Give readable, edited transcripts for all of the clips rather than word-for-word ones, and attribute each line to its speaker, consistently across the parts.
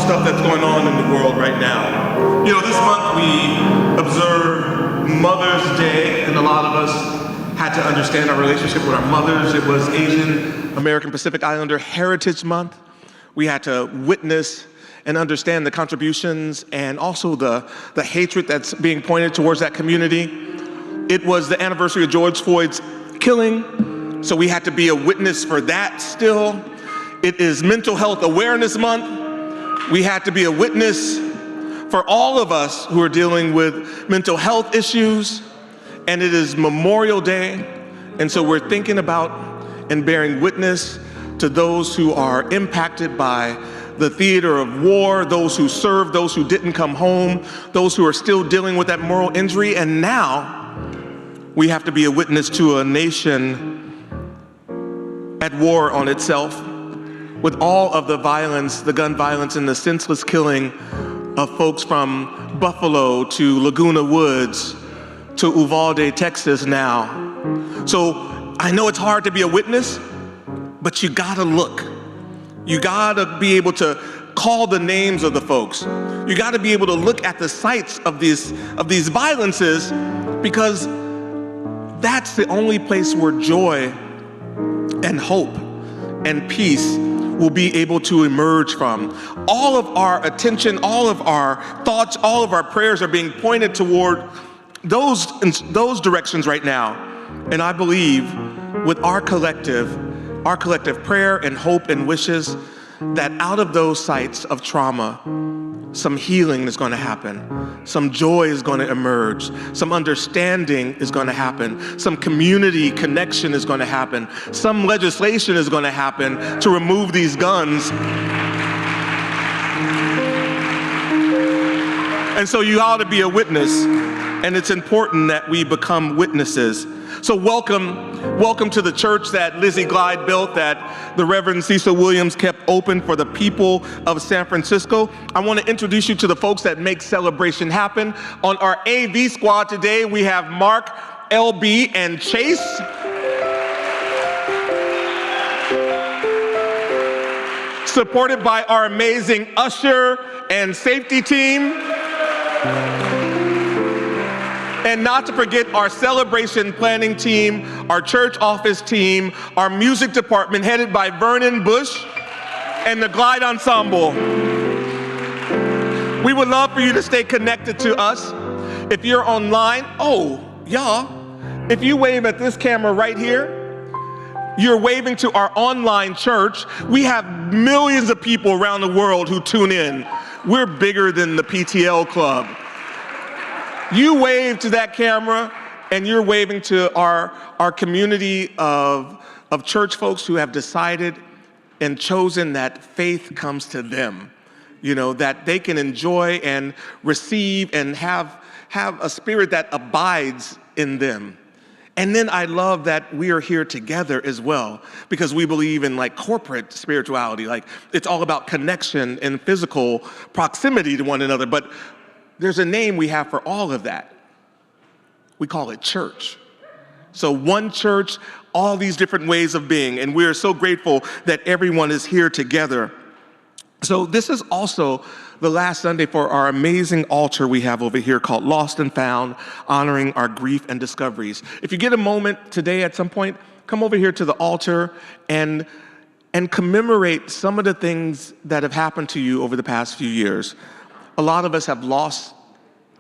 Speaker 1: stuff that's going on in the world right now. You know, this month we observe Mother's Day, and a lot of us had to understand our relationship with our mothers. It was Asian American Pacific Islander Heritage Month. We had to witness and understand the contributions and also the hatred that's being pointed towards that community. It was the anniversary of George Floyd's killing, so we had to be a witness for that still. It is Mental Health Awareness Month. We had to be a witness for all of us who are dealing with mental health issues. And it is Memorial Day, and so we're thinking about and bearing witness to those who are impacted by the theater of war, those who served, those who didn't come home, those who are still dealing with that moral injury. And now we have to be a witness to a nation at war on itself, with all of the violence, the gun violence and the senseless killing of folks from Buffalo to Laguna Woods to Uvalde, Texas now. So I know it's hard to be a witness, but you gotta look. You gotta be able to call the names of the folks. You gotta be able to look at the sites of these violences, because that's the only place where joy and hope and peace will be able to emerge from. All of our attention, all of our thoughts, all of our prayers are being pointed toward those directions right now. And I believe with our collective prayer and hope and wishes, that out of those sites of trauma, some healing is going to happen, some joy is going to emerge, some understanding is going to happen, some community connection is going to happen, some legislation is going to happen to remove these guns. And so you ought to be a witness, and it's important that we become witnesses. So welcome to the church that Lizzie Glide built, that the Reverend Cecil Williams kept open for the people of San Francisco. I want to introduce you to the folks that make celebration happen. On our AV squad today, we have Mark, LB, and Chase. Supported by our amazing usher and safety team. And not to forget our celebration planning team, our church office team, our music department headed by Vernon Bush, and the Glide Ensemble. We would love for you to stay connected to us. If you're online, if you wave at this camera right here, you're waving to our online church. We have millions of people around the world who tune in. We're bigger than the PTL Club. You wave to that camera, and you're waving to our community of church folks who have decided and chosen that faith comes to them, you know, that they can enjoy and receive and have a spirit that abides in them. And then I love that we are here together as well, because we believe in like corporate spirituality, like it's all about connection and physical proximity to one another. But there's a name we have for all of that. We call it church. So one church, all these different ways of being, and we're so grateful that everyone is here together. So this is also the last Sunday for our amazing altar we have over here called Lost and Found, honoring our grief and discoveries. If you get a moment today at some point, come over here to the altar and commemorate some of the things that have happened to you over the past few years. A lot of us have lost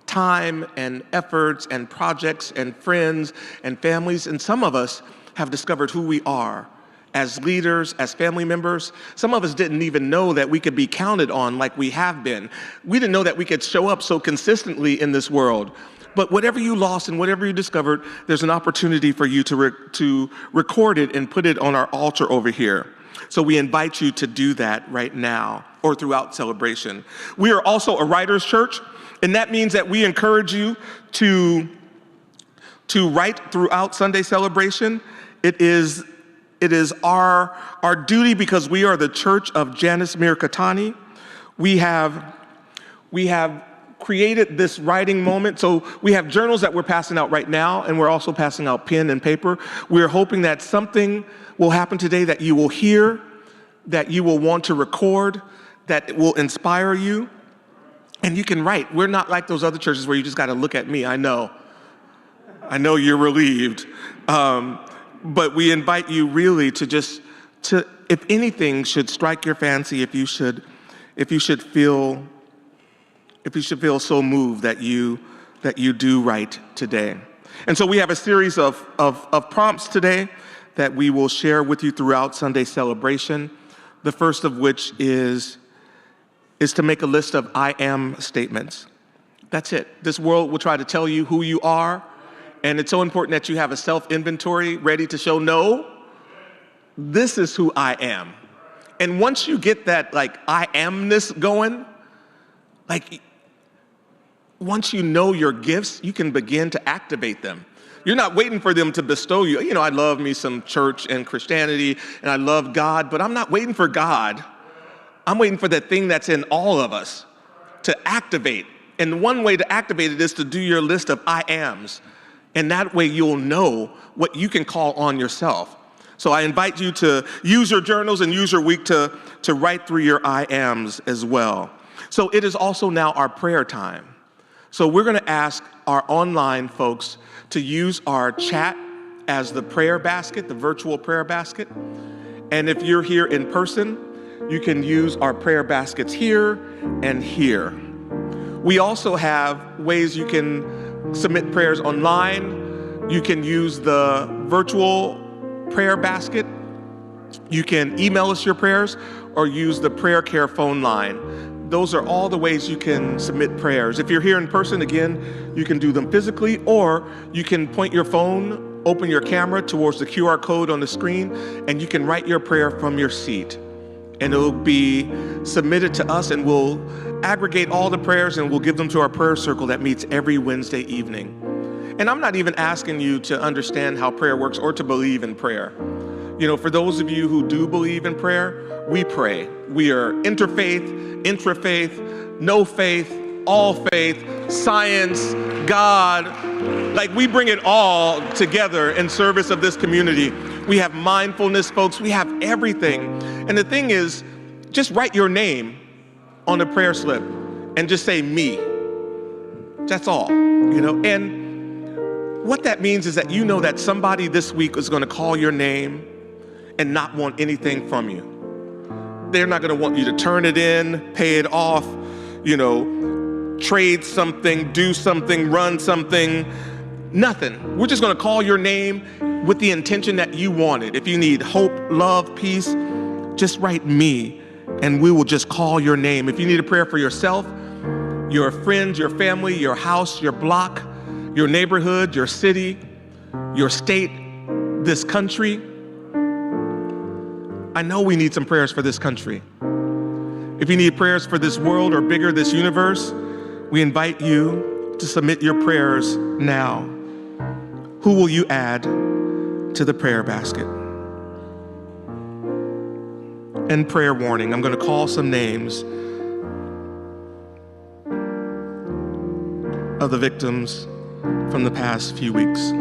Speaker 1: time and efforts and projects and friends and families, and some of us have discovered who we are as leaders, as family members. Some of us didn't even know that we could be counted on like we have been. We didn't know that we could show up so consistently in this world. But whatever you lost and whatever you discovered, there's an opportunity for you to record it and put it on our altar over here. So we invite you to do that right now or throughout celebration. We are also a writer's church, and that means that we encourage you to write throughout Sunday celebration. It is our duty, because we are the church of Janice Mirkatani. We have created this writing moment. So we have journals that we're passing out right now, and we're also passing out pen and paper. We're hoping that something will happen today that you will hear, that you will want to record, that will inspire you. And you can write. We're not like those other churches where you just got to look at me. I know you're relieved. But we invite you really to if anything should strike your fancy, if you should feel so moved that you do write today. And so we have a series of prompts today that we will share with you throughout Sunday celebration. The first of which is to make a list of I am statements. That's it. This world will try to tell you who you are, and it's so important that you have a self-inventory ready to show, no, this is who I am. And once you get that, like, I amness going, like, once you know your gifts, you can begin to activate them. You're not waiting for them to bestow you. You know, I love me some church and Christianity, and I love God, but I'm not waiting for God. I'm waiting for that thing that's in all of us to activate. And one way to activate it is to do your list of I ams. And that way you'll know what you can call on yourself. So I invite you to use your journals and use your week to write through your I ams as well. So it is also now our prayer time. So we're going to ask our online folks to use our chat as the prayer basket, the virtual prayer basket. And if you're here in person, you can use our prayer baskets here and here. We also have ways you can submit prayers online. You can use the virtual prayer basket. You can email us your prayers or use the prayer care phone line. Those are all the ways you can submit prayers. If you're here in person, again, you can do them physically, or you can point your phone, open your camera towards the QR code on the screen, and you can write your prayer from your seat. And it'll be submitted to us, and we'll aggregate all the prayers and we'll give them to our prayer circle that meets every Wednesday evening. And I'm not even asking you to understand how prayer works or to believe in prayer. You know, for those of you who do believe in prayer, we pray. We are interfaith, intrafaith, no faith, all faith, science, God. Like, we bring it all together in service of this community. We have mindfulness, folks. We have everything. And the thing is, just write your name on a prayer slip and just say me. That's all, you know. And what that means is that you know that somebody this week is going to call your name and not want anything from you. They're not going to want you to turn it in, pay it off, you know, trade something, do something, run something, nothing. We're just going to call your name with the intention that you want it. If you need hope, love, peace, just write me, and we will just call your name. If you need a prayer for yourself, your friends, your family, your house, your block, your neighborhood, your city, your state, this country. I know we need some prayers for this country. If you need prayers for this world, or bigger, this universe, we invite you to submit your prayers now. Who will you add to the prayer basket? And prayer warning, I'm going to call some names of the victims from the past few weeks.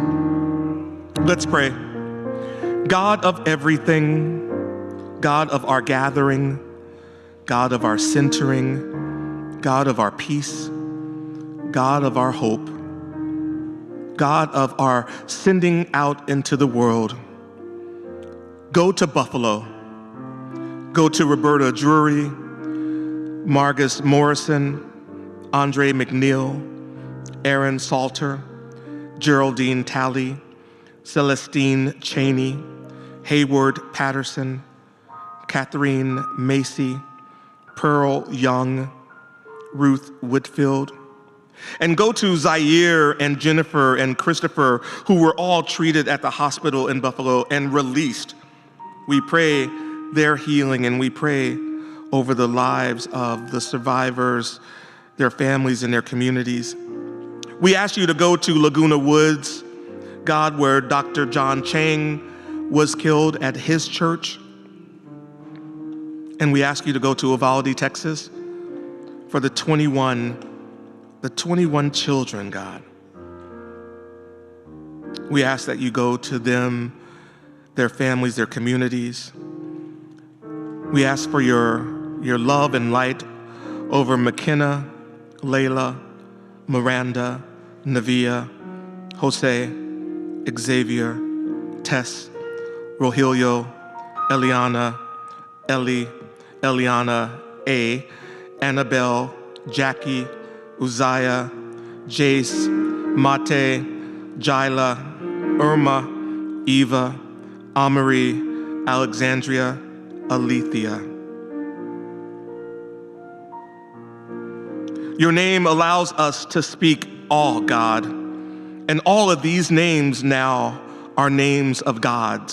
Speaker 1: Let's pray. God of everything, God of our gathering, God of our centering, God of our peace, God of our hope, God of our sending out into the world. Go to Buffalo. Go to Roberta Drury, Margus Morrison, Andre McNeil, Aaron Salter, Geraldine Talley, Celestine Cheney, Hayward Patterson, Catherine Macy, Pearl Young, Ruth Whitfield. And go to Zaire and Jennifer and Christopher, who were all treated at the hospital in Buffalo and released. We pray their healing, and we pray over the lives of the survivors, their families, and their communities. We ask you to go to Laguna Woods, God, where Dr. John Chang was killed at his church. And we ask you to go to Uvalde, Texas, for the 21 children, God. We ask that you go to them, their families, their communities. We ask for your your love and light over McKenna, Layla, Miranda, Navia, Jose, Xavier, Tess, Rogelio, Eliana, Ellie, Eliana, A, Annabelle, Jackie, Uzziah, Jace, Mate, Jila, Irma, Eva, Amory, Alexandria, Alethea. Your name allows us to speak all, God, and all of these names now are names of God.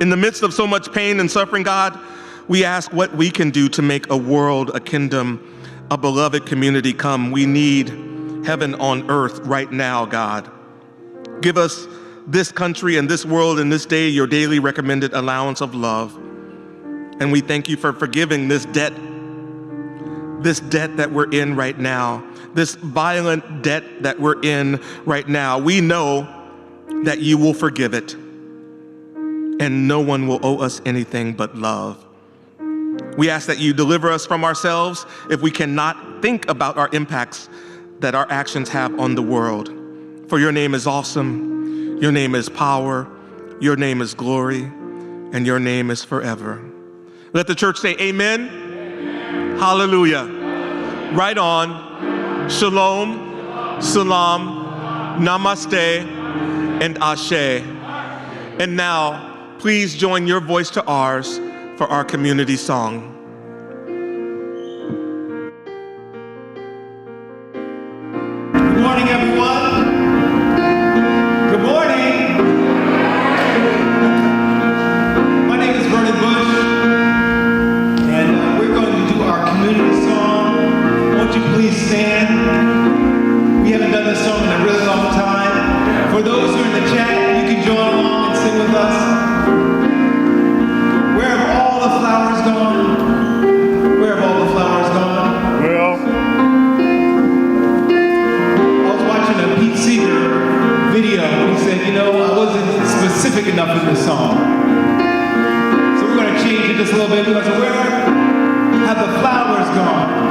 Speaker 1: In the midst of so much pain and suffering, God, we ask what we can do to make a world, a kingdom, a beloved community come. We need heaven on earth right now, God. Give us this country and this world and this day your daily recommended allowance of love. And we thank you for forgiving this debt that we're in right now, this violent debt that we're in right now. We know that you will forgive it, and no one will owe us anything but love. We ask that you deliver us from ourselves if we cannot think about our impacts that our actions have on the world. For your name is awesome, your name is power, your name is glory, and your name is forever. Let the church say amen. Amen. Hallelujah. Right on. Shalom, salam, namaste, and ashe. And now, please join your voice to ours for our community song.
Speaker 2: Good morning, everyone. Good morning. My name is Vernon Bush, and we're going to do our community song. Won't you please stand? We haven't done this song in a really long time. For those who are in the chat, you can join along and sing with us. Where have all the flowers gone? Where have all the flowers gone?
Speaker 3: Well,
Speaker 2: I was watching a Pete Seeger video, and he said, you know, I wasn't specific enough in this song. So we're going to change it just a little bit. We're going to say, where have the flowers gone?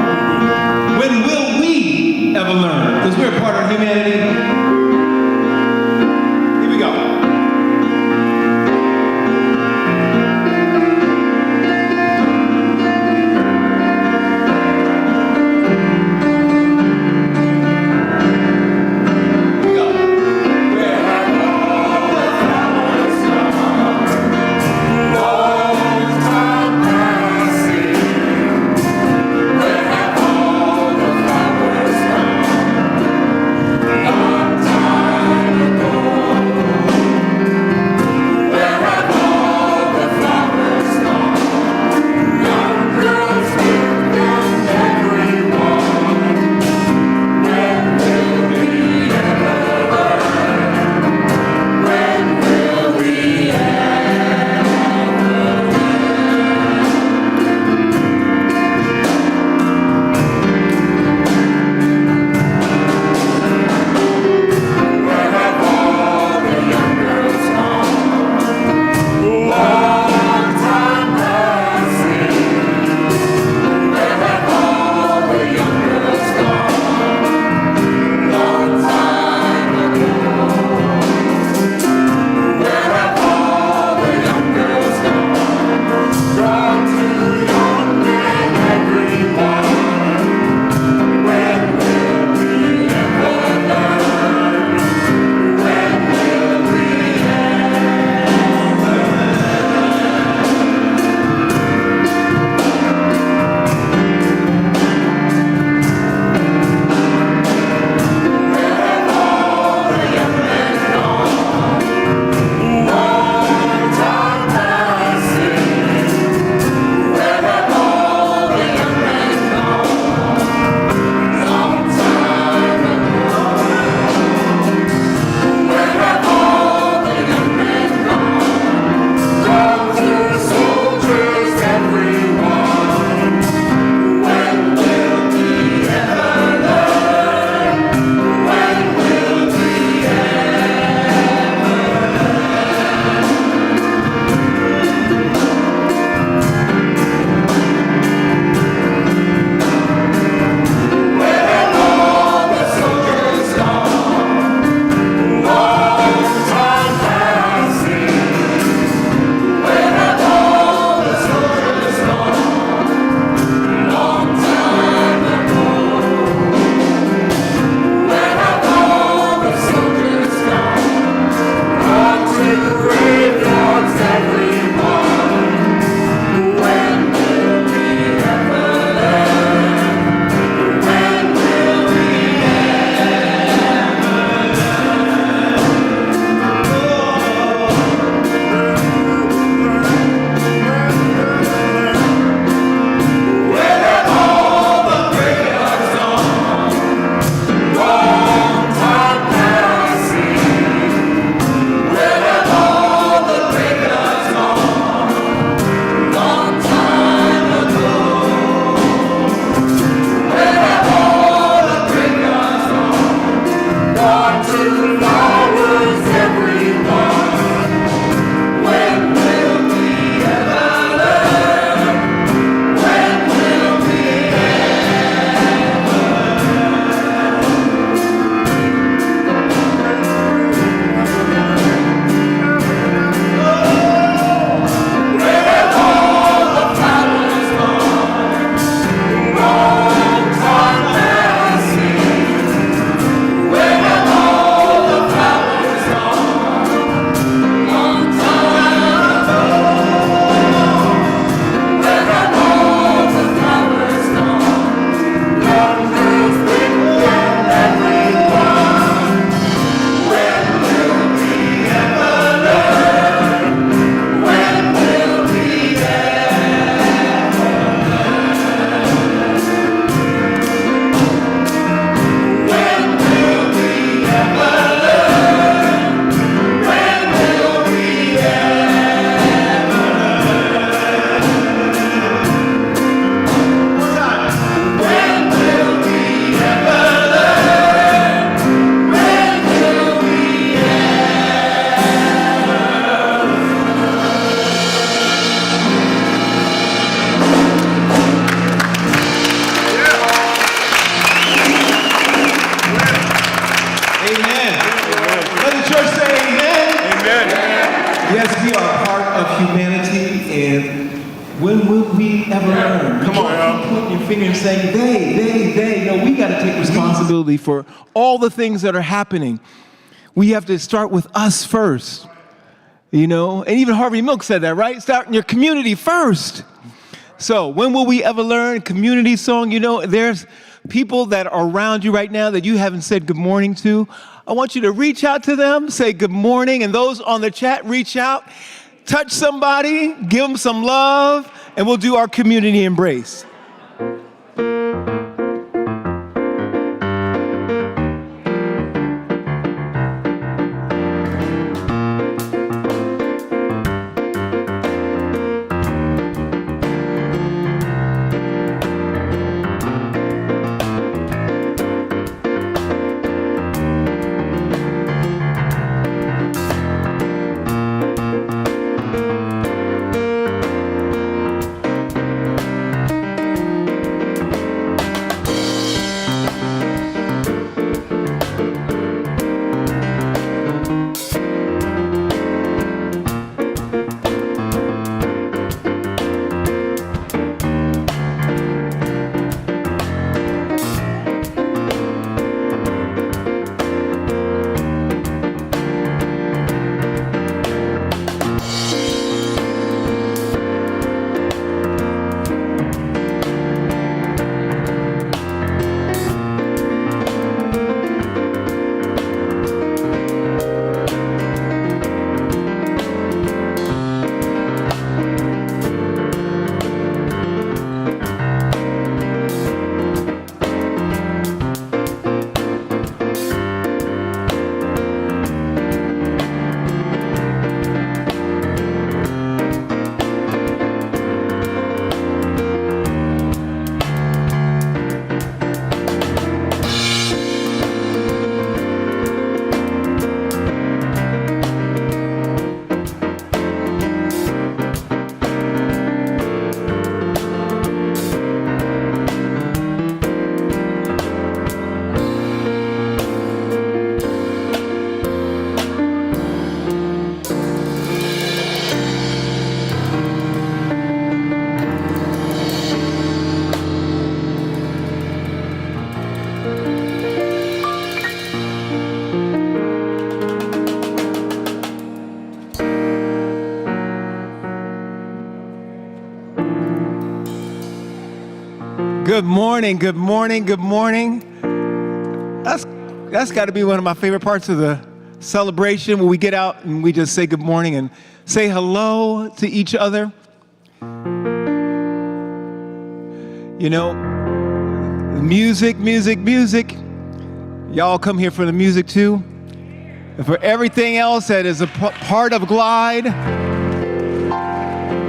Speaker 2: When will we ever learn? Because we're a part of humanity. Here we go.
Speaker 3: oh,
Speaker 2: finger and saying, they. No, we got to take responsibility for all the things that are happening. We have to start with us first, you know? And even Harvey Milk said that, right? Start in your community first. So when will we ever learn community song? You know, there's people that are around you right now that you haven't said good morning to. I want you to reach out to them, say good morning, and those on the chat, reach out, touch somebody, give them some love, and we'll do our community embrace. Good morning, good morning, good morning. That's got to be one of my favorite parts of the celebration, when we get out and we just say good morning and say hello to each other. You know, music. Y'all come here for the music too. And for everything else that is a part of Glide,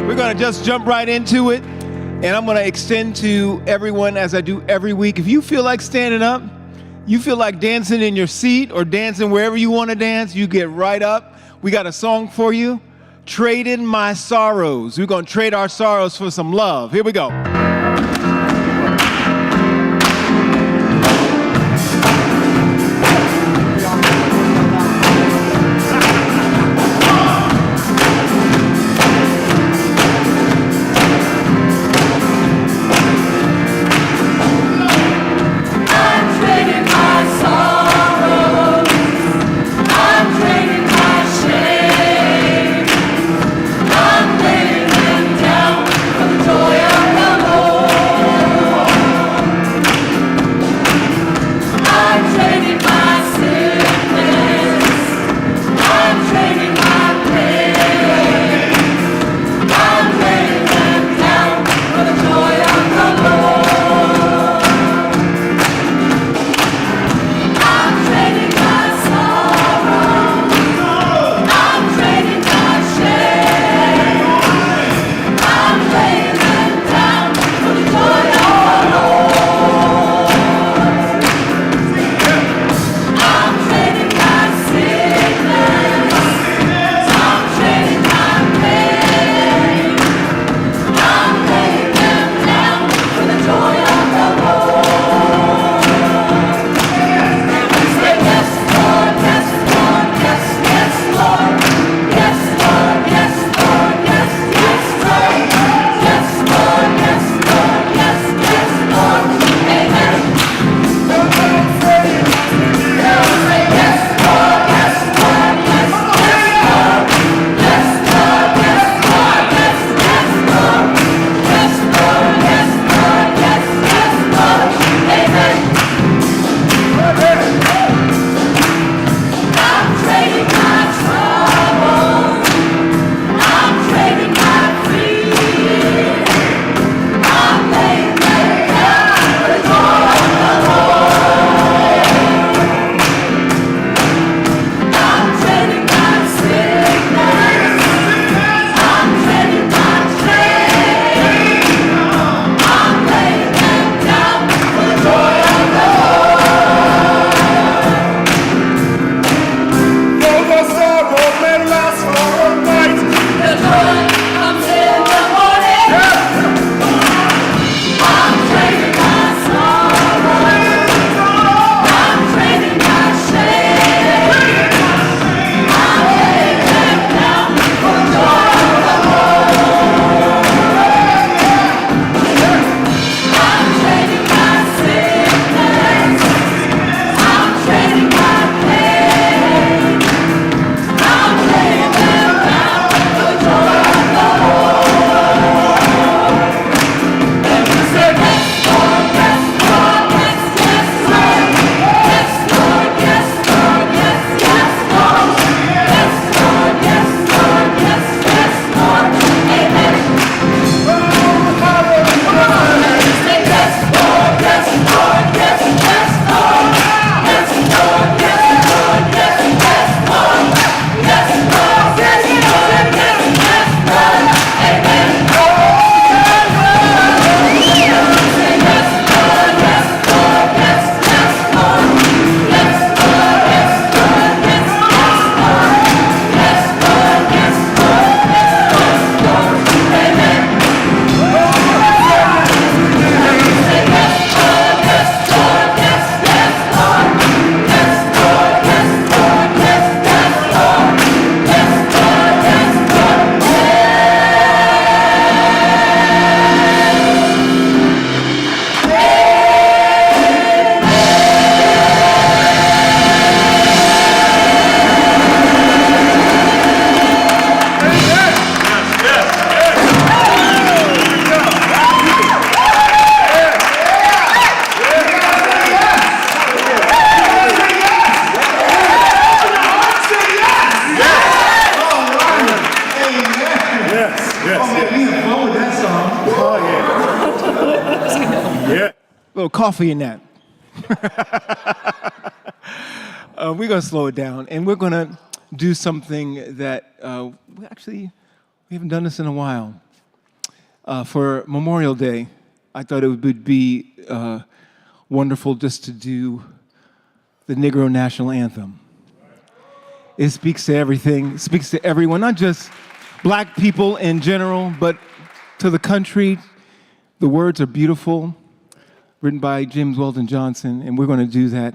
Speaker 2: we're going to just jump right into it. And I'm going to extend to everyone, as I do every week, if you feel like standing up, you feel like dancing in your seat or dancing wherever you want to dance, you get right up. We got a song for you, Trade in My Sorrows. We're going to trade our sorrows for some love. Here we go.
Speaker 3: Joy of the Lord.
Speaker 2: little coffee in that. We're going to slow it down, and we're going to do something that we haven't done this in a while. For Memorial Day, I thought it would be wonderful just to do the Negro National Anthem. It speaks to everything, it speaks to everyone, not just black people in general, but to the country. The words are beautiful, written by James Weldon Johnson, and we're going to do that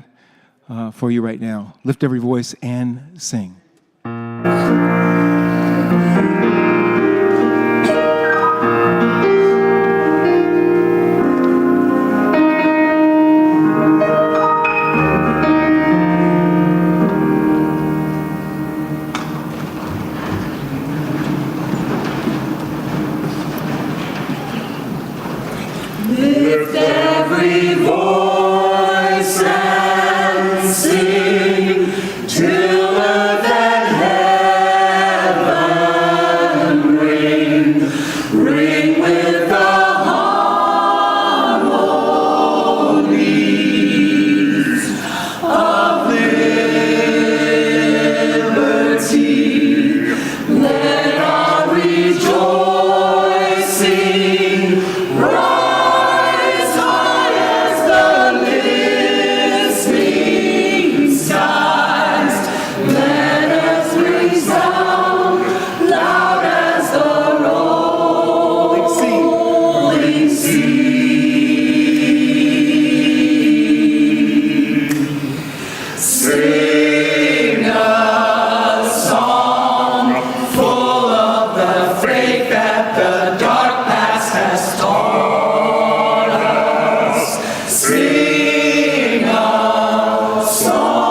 Speaker 2: for you right now. Lift every voice and sing.
Speaker 3: Lift every voice and sing till earth and heaven ring, ring with the harmonies of liberty. Let our rejoicing rise high as the listening skies. Let us resound loud as the rolling sea. Sing a song full of the faith that the dark past has taught us. Sing a song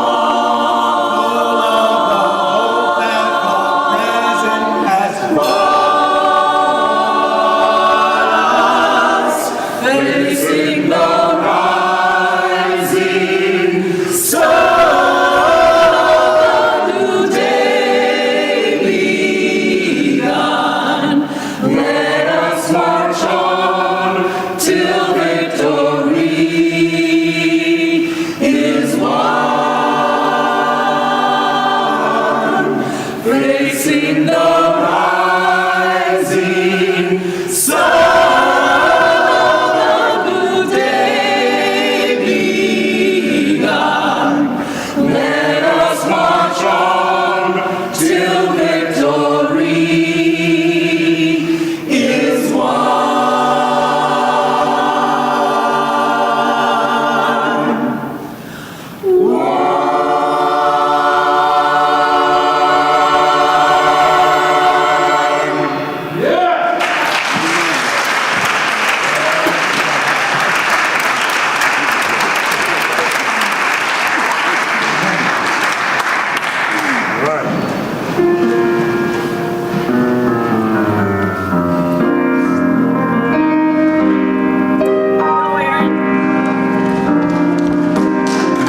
Speaker 3: that the present has brought us, facing the rising sun. New day begun. Let us march on till victory is won. Facing the rising sun, a new day begun. Let us march on till victory is won.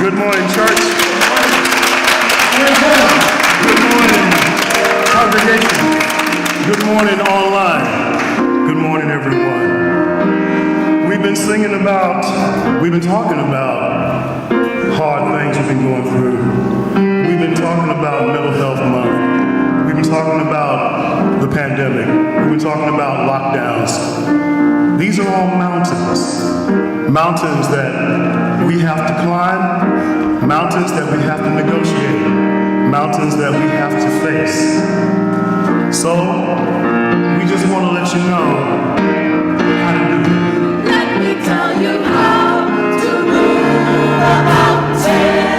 Speaker 4: Good morning, church. Good morning, congregation. Good morning, online. Good morning, everyone. We've been talking about hard things we've been going through. We've been talking about Mental Health Month. We've been talking about the pandemic. We've been talking about lockdowns. These are all mountains that we have to climb, mountains that we have to negotiate, mountains that we have to face. So, we just want to let you know how to do it.
Speaker 3: Let me tell you how to move a mountain.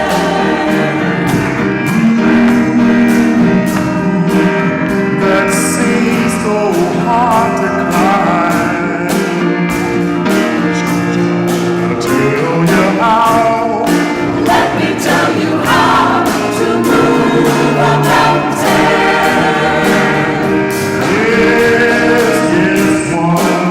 Speaker 4: That seems so hard to climb. I'll tell you how.
Speaker 3: Let me tell you how to move a mountain.
Speaker 4: Yes, yes, one.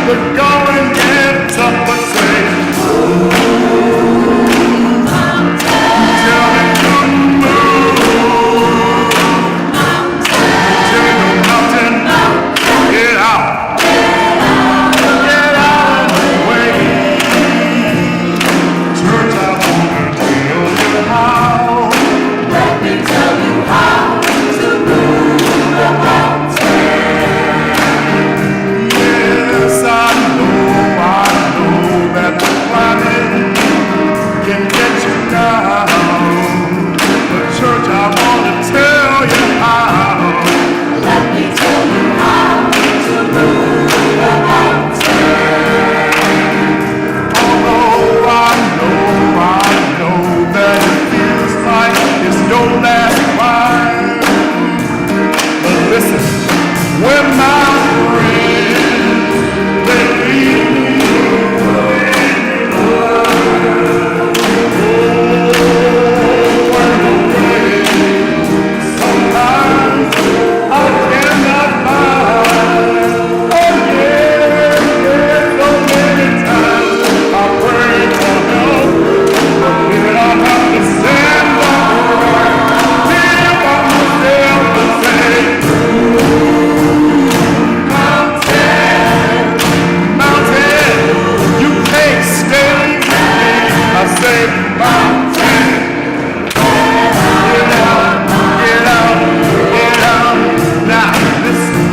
Speaker 4: The going gets tough, but say, tell me to move. Tell me the mountain, get out. Get out of the way. Church, I wanna tell you how.
Speaker 3: Let me tell you how to move the mountain.
Speaker 4: Yes, I know that the climbing can get you down. But church, I wanna tell you how.
Speaker 3: Let me tell you how to move the mountain.
Speaker 4: Although I know that it feels like it's your last ride. But listen, when my friends, they leave me, sometimes I cannot find. Oh yeah, so many times I pray for help, and I have to stand up, here by myself and say, mountain, you can't stay with me. I say, mountain, get out, get out, get out. Now listen,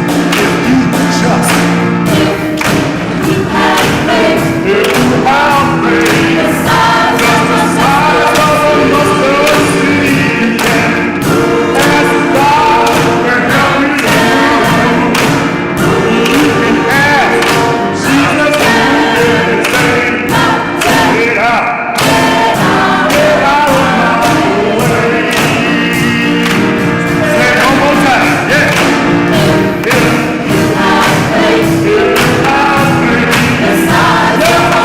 Speaker 4: if you just,
Speaker 3: You have faith,
Speaker 4: if you have faith,
Speaker 3: the size of
Speaker 4: the size of a mustard seed, ask God to help you. You can ask Jesus to say, get out, get out of my way. Say it one more time, yeah. If you have faith,
Speaker 3: the size of a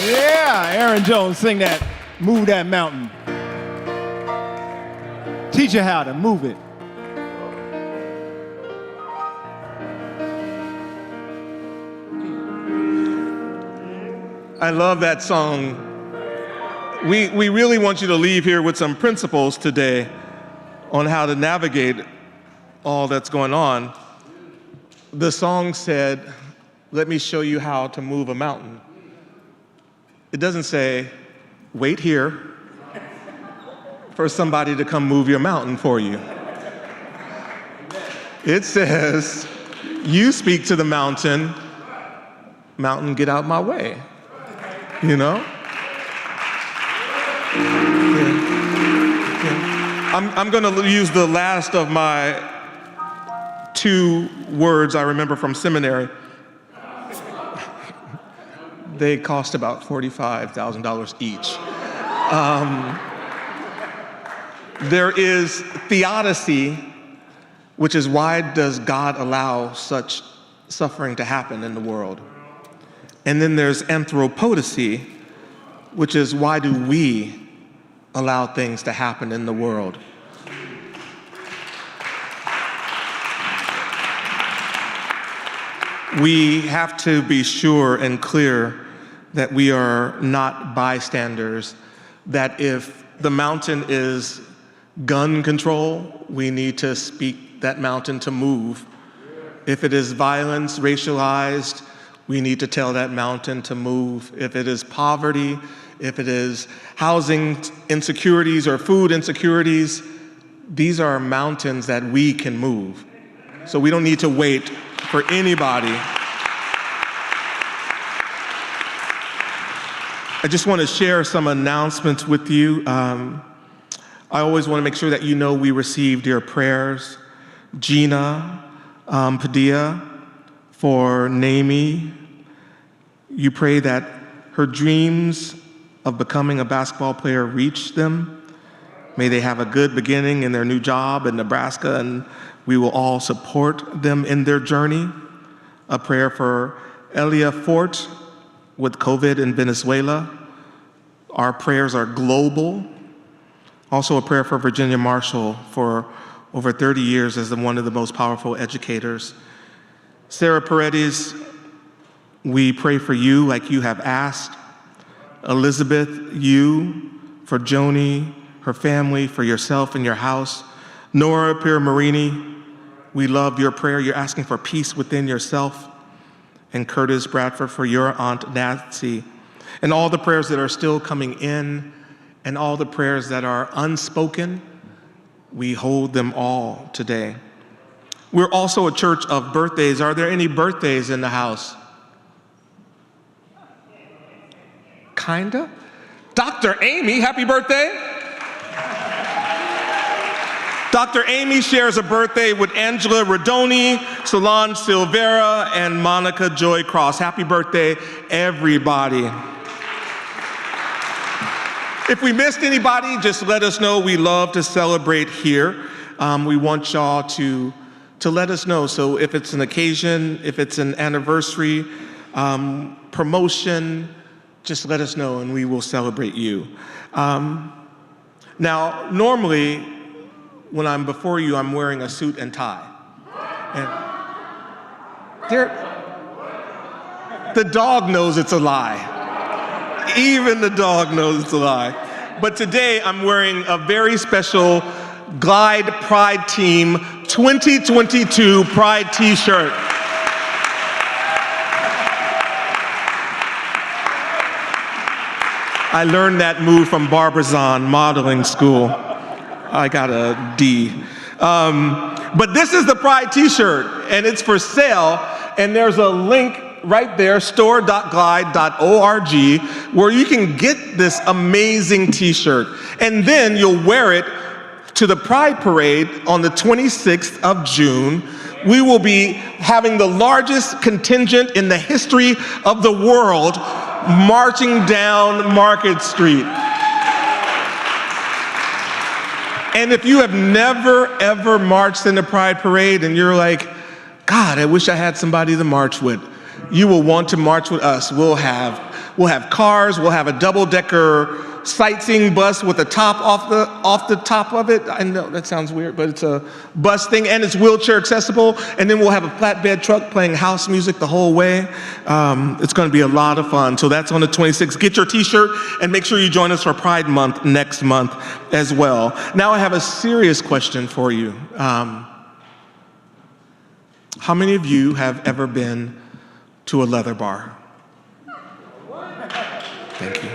Speaker 2: Yeah, Aaron Jones, sing that, move that mountain. Teach you how to move it.
Speaker 1: I love that song. We really want you to leave here with some principles today on how to navigate all that's going on. The song said, let me show you how to move a mountain. It doesn't say, wait here for somebody to come move your mountain for you. It says, you speak to the mountain, mountain, get out my way. You know? Yeah. I'm going to use the last of my 2 words I remember from seminary. They cost about $45,000 each. There is theodicy, which is why does God allow such suffering to happen in the world? And then there's anthropodicy, which is why do we allow things to happen in the world? We have to be sure and clear that we are not bystanders, that if the mountain is gun control, we need to speak that mountain to move. If it is violence, racialized, we need to tell that mountain to move. If it is poverty, if it is housing insecurities or food insecurities, these are mountains that we can move. So we don't need to wait for anybody. I just want to share some announcements with you. I always want to make sure that you know we received your prayers. Gina Padilla for Naomi. You pray that her dreams of becoming a basketball player reach them. May they have a good beginning in their new job in Nebraska, and we will all support them in their journey. A prayer for Elia Fort with COVID in Venezuela. Our prayers are global. Also a prayer for Virginia Marshall for over 30 years as one of the most powerful educators. Sarah Paredes, we pray for you like you have asked. Elizabeth, you, for Joni, her family, for yourself and your house. Nora Piermarini, we love your prayer. You're asking for peace within yourself. And Curtis Bradford for your Aunt Nancy. And all the prayers that are still coming in, and all the prayers that are unspoken, we hold them all today. We're also a church of birthdays. Are there any birthdays in the house? Kinda? Dr. Amy, happy birthday. Dr. Amy shares a birthday with Angela Rodoni, Solange Silvera, and Monica Joy Cross. Happy birthday, everybody. If we missed anybody, just let us know. We love to celebrate here. We want y'all to let us know. So if it's an occasion, if it's an anniversary, promotion, just let us know and we will celebrate you. Now, normally, when I'm before you, I'm wearing a suit and tie. And the dog knows it's a lie. Even the dog knows it's a lie. But today I'm wearing a very special Glide Pride Team 2022 Pride t-shirt. I learned that move from Barbizon Modeling School. I got a D. But this is the Pride t-shirt, and it's for sale, and there's a link right there, store.glide.org, where you can get this amazing t-shirt. And then you'll wear it to the Pride Parade on the 26th of June. We will be having the largest contingent in the history of the world marching down Market Street. And if you have never, ever marched in the Pride Parade and you're like, God, I wish I had somebody to march with, you will want to march with us. We'll have cars, we'll have a double-decker sightseeing bus with the top off the top of it. I know that sounds weird, but it's a bus thing and it's wheelchair accessible. And then we'll have a flatbed truck playing house music the whole way. It's going to be a lot of fun. So that's on the 26th. Get your t-shirt and make sure you join us for Pride Month next month as well. Now I have a serious question for you. How many of you have ever been to a leather bar? Thank you.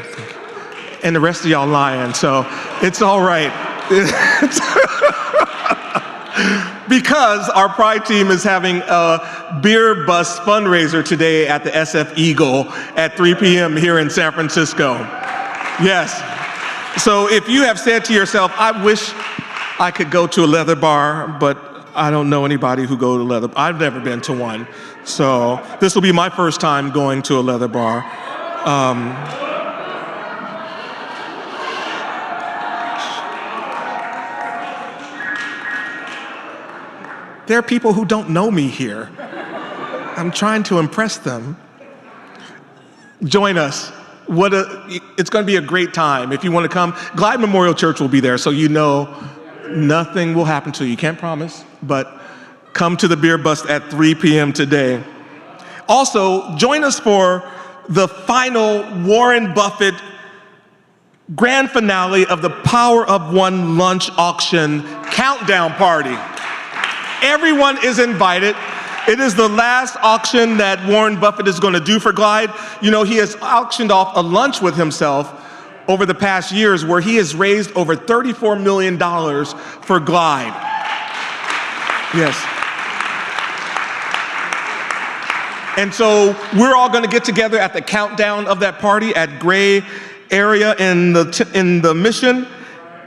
Speaker 1: And the rest of y'all lying, so it's all right. Because our Pride team is having a beer bus fundraiser today at the SF Eagle at 3 p.m. here in San Francisco. Yes. So if you have said to yourself, I wish I could go to a leather bar, but I don't know anybody who go to leather. I've never been to one. So this will be my first time going to a leather bar. There are people who don't know me here. I'm trying to impress them. Join us. It's going to be a great time. If you want to come, Glide Memorial Church will be there, so you know nothing will happen to you. You can't promise, but come to the beer bus at 3 p.m. today. Also, join us for the final Warren Buffett grand finale of the Power of One lunch auction countdown party. Everyone is invited. It is the last auction that Warren Buffett is going to do for Glide. You know, he has auctioned off a lunch with himself over the past years where he has raised over $34 million for Glide. Yes. And so we're all going to get together at the countdown of that party at Gray area in the Mission,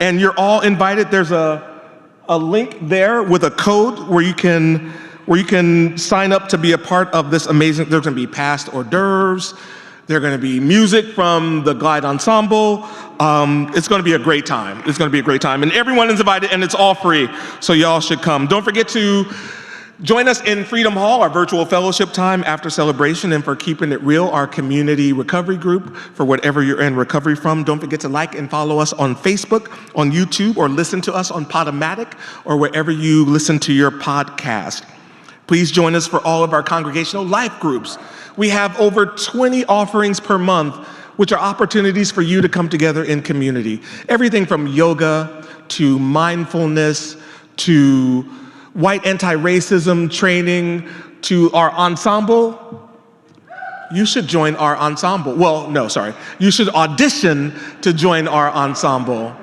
Speaker 1: and you're all invited. There's a link there with a code where you can sign up to be a part of this amazing. There's going to be past hors d'oeuvres. There's going to be music from the Glide Ensemble. It's going to be a great time. It's going to be a great time, and everyone is invited, and it's all free, so y'all should come. Don't forget to join us in Freedom Hall, our virtual fellowship time after celebration, and for Keeping It Real, our community recovery group for whatever you're in recovery from. Don't forget to like and follow us on Facebook, on YouTube, or listen to us on Podomatic, or wherever you listen to your podcast. Please join us for all of our congregational life groups. We have over 20 offerings per month, which are opportunities for you to come together in community. Everything from yoga to mindfulness to white anti-racism training to our ensemble. You should join our ensemble. Well, no, sorry. You should audition to join our ensemble.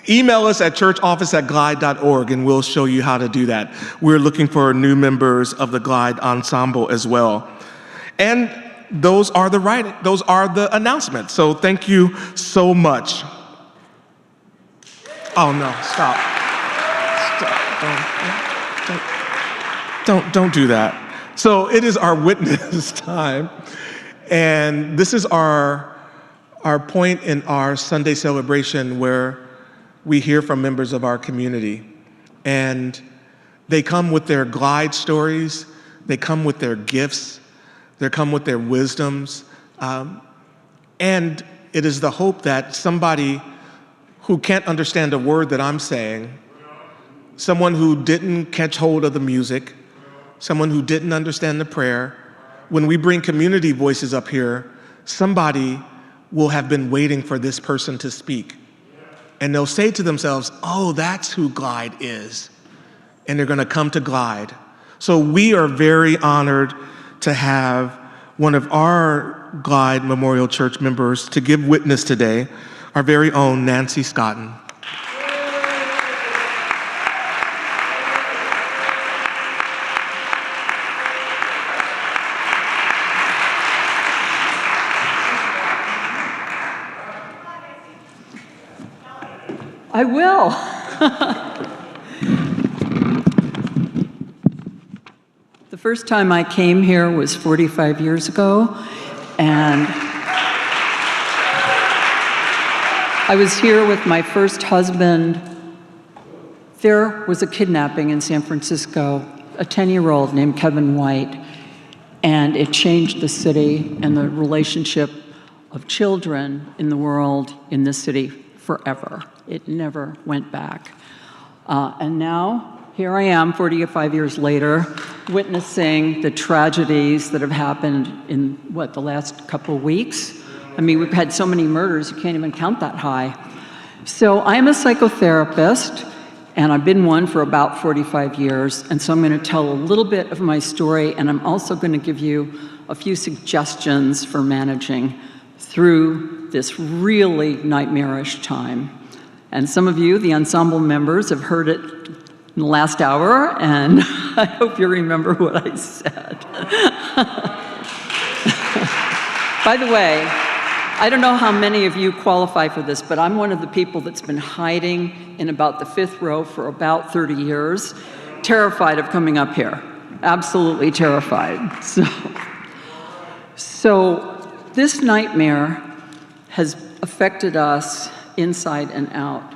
Speaker 1: Email us at churchoffice@glide.org and we'll show you how to do that. We're looking for new members of the Glide Ensemble as well. And those are the announcements. So thank you so much. Oh no, stop. Don't do that. So it is our witness time, and this is our point in our Sunday celebration where we hear from members of our community, and they come with their Glide stories, they come with their gifts, they come with their wisdoms, and it is the hope that somebody who can't understand a word that I'm saying, someone who didn't catch hold of the music, someone who didn't understand the prayer, when we bring community voices up here, somebody will have been waiting for this person to speak. And they'll say to themselves, oh, that's who Glide is. And they're going to come to Glide. So we are very honored to have one of our Glide Memorial Church members to give witness today, our very own Nancy Scotton.
Speaker 5: I will. The first time I came here was 45 years ago, and I was here with my first husband. There was a kidnapping in San Francisco, a 10-year-old named Kevin White, and it changed the city and the relationship of children in the world, in this city, forever. It never went back. And now, here I am, 45 years later, witnessing the tragedies that have happened in, the last couple of weeks? I mean, we've had so many murders, you can't even count that high. So I'm a psychotherapist, and I've been one for about 45 years, and so I'm going to tell a little bit of my story, and I'm also going to give you a few suggestions for managing through this really nightmarish time. And some of you, the ensemble members, have heard it in the last hour, and I hope you remember what I said. By the way, I don't know how many of you qualify for this, but I'm one of the people that's been hiding in about the 5th row for about 30 years, terrified of coming up here. Absolutely terrified. So this nightmare has affected us inside and out.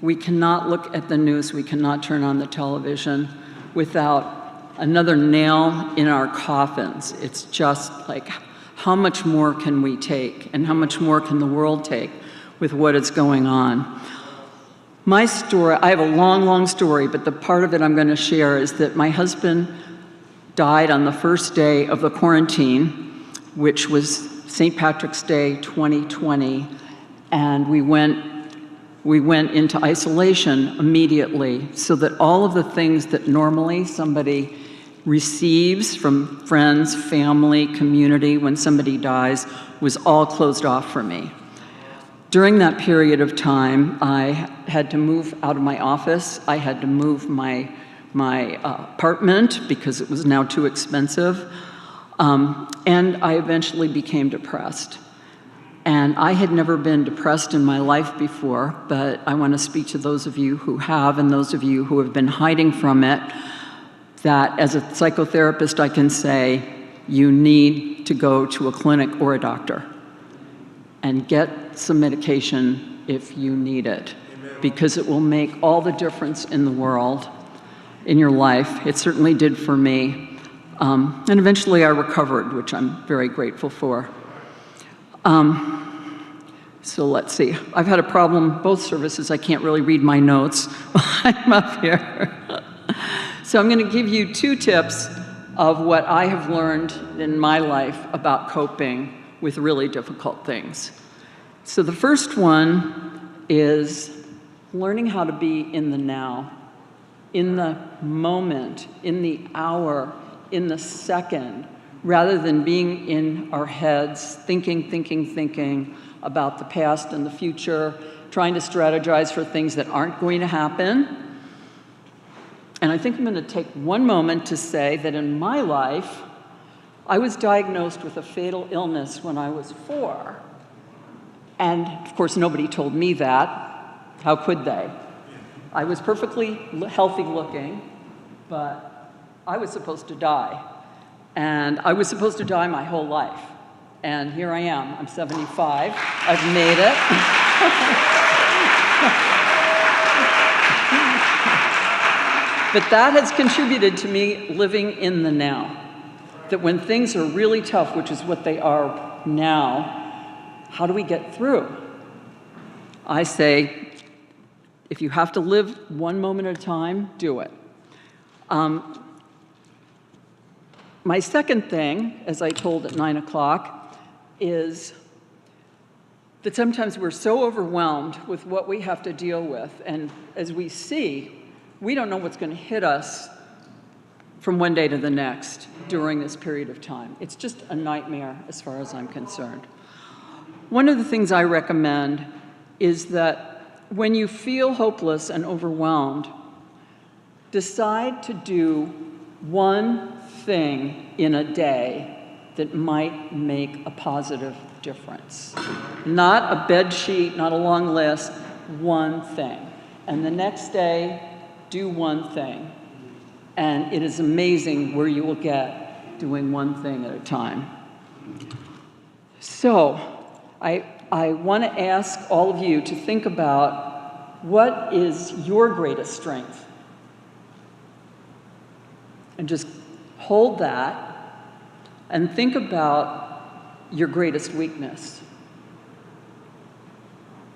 Speaker 5: We cannot look at the news, we cannot turn on the television without another nail in our coffins. It's just like, how much more can we take, and how much more can the world take with what is going on? My story, I have a long, long story, but the part of it I'm going to share is that my husband died on the first day of the quarantine, which was St. Patrick's Day 2020, and we went into isolation immediately so that all of the things that normally somebody receives from friends, family, community when somebody dies was all closed off for me. During that period of time, I had to move out of my office. I had to move my apartment because it was now too expensive. And I eventually became depressed. And I had never been depressed in my life before, but I want to speak to those of you who have, and those of you who have been hiding from it, that as a psychotherapist I can say, you need to go to a clinic or a doctor and get some medication if you need it, because it will make all the difference in the world, in your life. It certainly did for me. And eventually I recovered, which I'm very grateful for. So let's see. I've had a problem both services. I can't really read my notes while I'm up here. So I'm going to give you 2 tips of what I have learned in my life about coping with really difficult things. So the first one is learning how to be in the now, in the moment, in the hour, in the second, rather than being in our heads, thinking about the past and the future, trying to strategize for things that aren't going to happen. And I think I'm going to take one moment to say that in my life, I was diagnosed with a fatal illness when I was 4. And of course, nobody told me that. How could they? I was perfectly healthy looking, but I was supposed to die. And I was supposed to die my whole life. And here I am. I'm 75. I've made it. But that has contributed to me living in the now. That when things are really tough, which is what they are now, how do we get through? I say, if you have to live one moment at a time, do it. My second thing, as I told at 9 o'clock, is that sometimes we're so overwhelmed with what we have to deal with, and as we see, we don't know what's going to hit us from one day to the next during this period of time. It's just a nightmare as far as I'm concerned. One of the things I recommend is that when you feel hopeless and overwhelmed, decide to do one thing in a day that might make a positive difference. Not a bed sheet, not a long list, one thing. And the next day, do one thing. And it is amazing where you will get doing one thing at a time. So, I want to ask all of you to think about what is your greatest strength? And just hold that and think about your greatest weakness.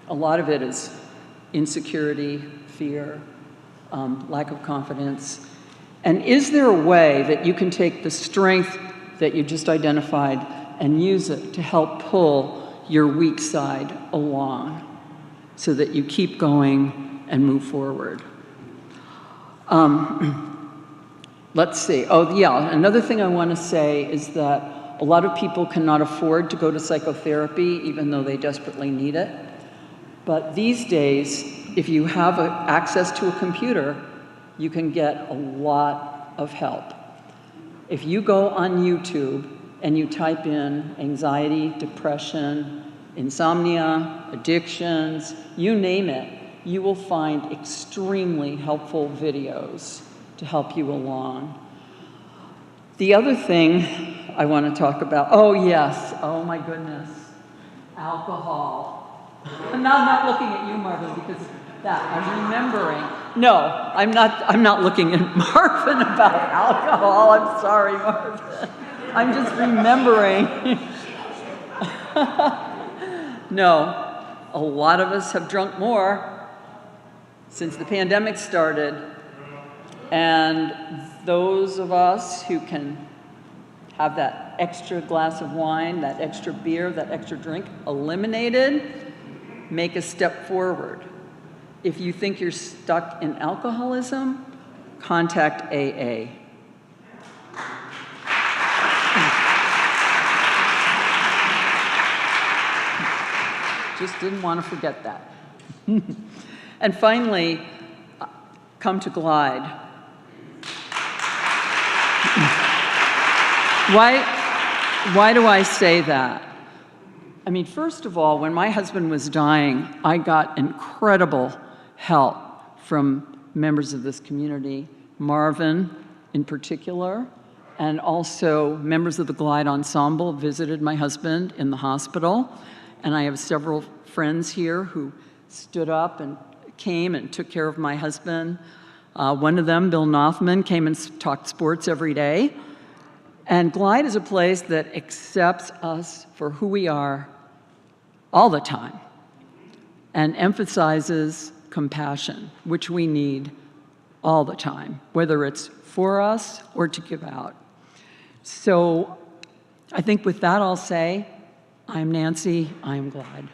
Speaker 5: A lot of it is insecurity, fear, lack of confidence. And is there a way that you can take the strength that you just identified and use it to help pull your weak side along so that you keep going and move forward? Let's see. Oh, yeah. Another thing I want to say is that a lot of people cannot afford to go to psychotherapy, even though they desperately need it. But these days, if you have access to a computer, you can get a lot of help. If you go on YouTube and you type in anxiety, depression, insomnia, addictions, you name it, you will find extremely helpful videos to help you along. The other thing I want to talk about, oh yes, oh my goodness, alcohol. I'm not looking at you, Marvin, because that, I'm remembering. No, I'm not looking at Marvin about alcohol. I'm sorry, Marvin. I'm just remembering. No, a lot of us have drunk more since the pandemic started. And those of us who can have that extra glass of wine, that extra beer, that extra drink eliminated, make a step forward. If you think you're stuck in alcoholism, contact AA. just didn't want to forget that. And finally, come to Glide. Why do I say that? I mean, first of all, when my husband was dying, I got incredible help from members of this community, Marvin in particular, and also members of the Glide Ensemble visited my husband in the hospital. And I have several friends here who stood up and came and took care of my husband. One of them, Bill Nothman, came and talked sports every day. And Glide is a place that accepts us for who we are all the time and emphasizes compassion, which we need all the time, whether it's for us or to give out. So I think with that I'll say, I'm Nancy, I'm Glide.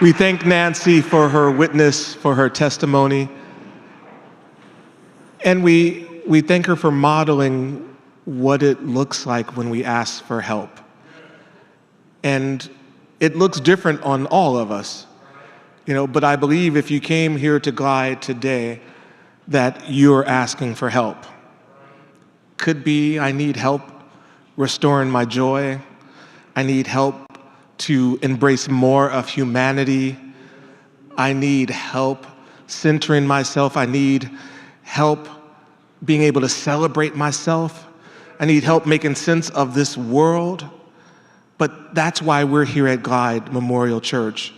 Speaker 1: We thank Nancy for her witness, for her testimony. And we thank her for modeling what it looks like when we ask for help. And it looks different on all of us, but I believe if you came here to Glide today, that you're asking for help. Could be, I need help restoring my joy. I need help to embrace more of humanity. I need help centering myself. I need help being able to celebrate myself. I need help making sense of this world. But that's why we're here at Glide Memorial Church.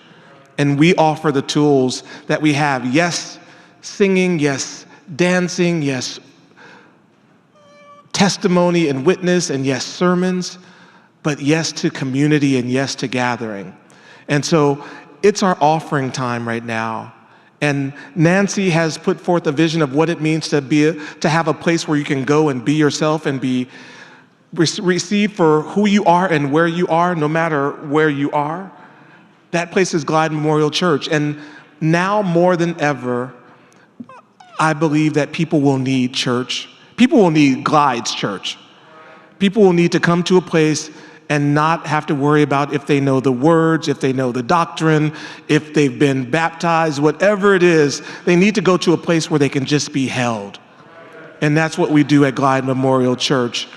Speaker 1: And we offer the tools that we have. Yes, singing, yes, dancing, yes, testimony and witness, and yes, sermons, but yes to community and yes to gathering. And so it's our offering time right now. And Nancy has put forth a vision of what it means to have a place where you can go and be yourself and be received for who you are and where you are, no matter where you are. That place is Glide Memorial Church. And now more than ever, I believe that people will need church. People will need Glide's church. People will need to come to a place and not have to worry about if they know the words, if they know the doctrine, if they've been baptized, whatever it is. They need to go to a place where they can just be held. And that's what we do at Glide Memorial Church.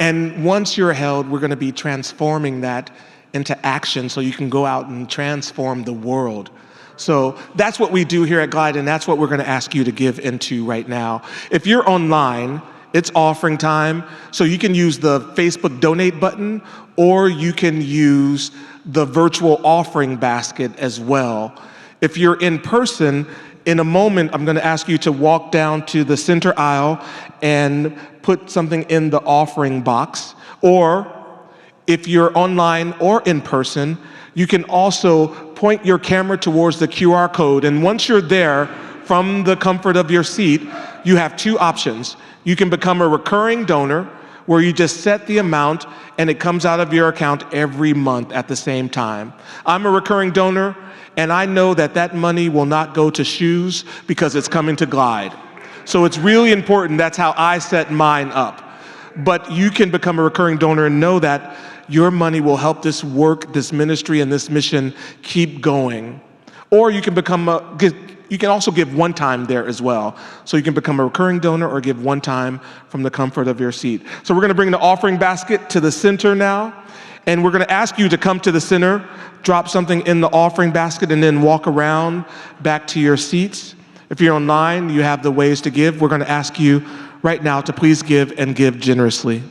Speaker 1: And once you're held, we're going to be transforming that into action so you can go out and transform the world. So that's what we do here at Glide, and that's what we're going to ask you to give into right now. If you're online, it's offering time, so you can use the Facebook donate button, or you can use the virtual offering basket as well. If you're in person, in a moment, I'm going to ask you to walk down to the center aisle and put something in the offering box. Or if you're online or in person, you can also point your camera towards the QR code. And once you're there, from the comfort of your seat, you have two options. You can become a recurring donor, where you just set the amount and it comes out of your account every month at the same time. I'm a recurring donor, and I know that that money will not go to shoes because it's coming to Glide. So it's really important. That's how I set mine up. But you can become a recurring donor and know that your money will help this work, this ministry, and this mission keep going. Or you can you can also give one time there as well. So you can become a recurring donor or give one time from the comfort of your seat. So we're going to bring the offering basket to the center now. And we're going to ask you to come to the center, drop something in the offering basket, and then walk around back to your seats. If you're online, you have the ways to give. We're going to ask you right now to please give and give generously.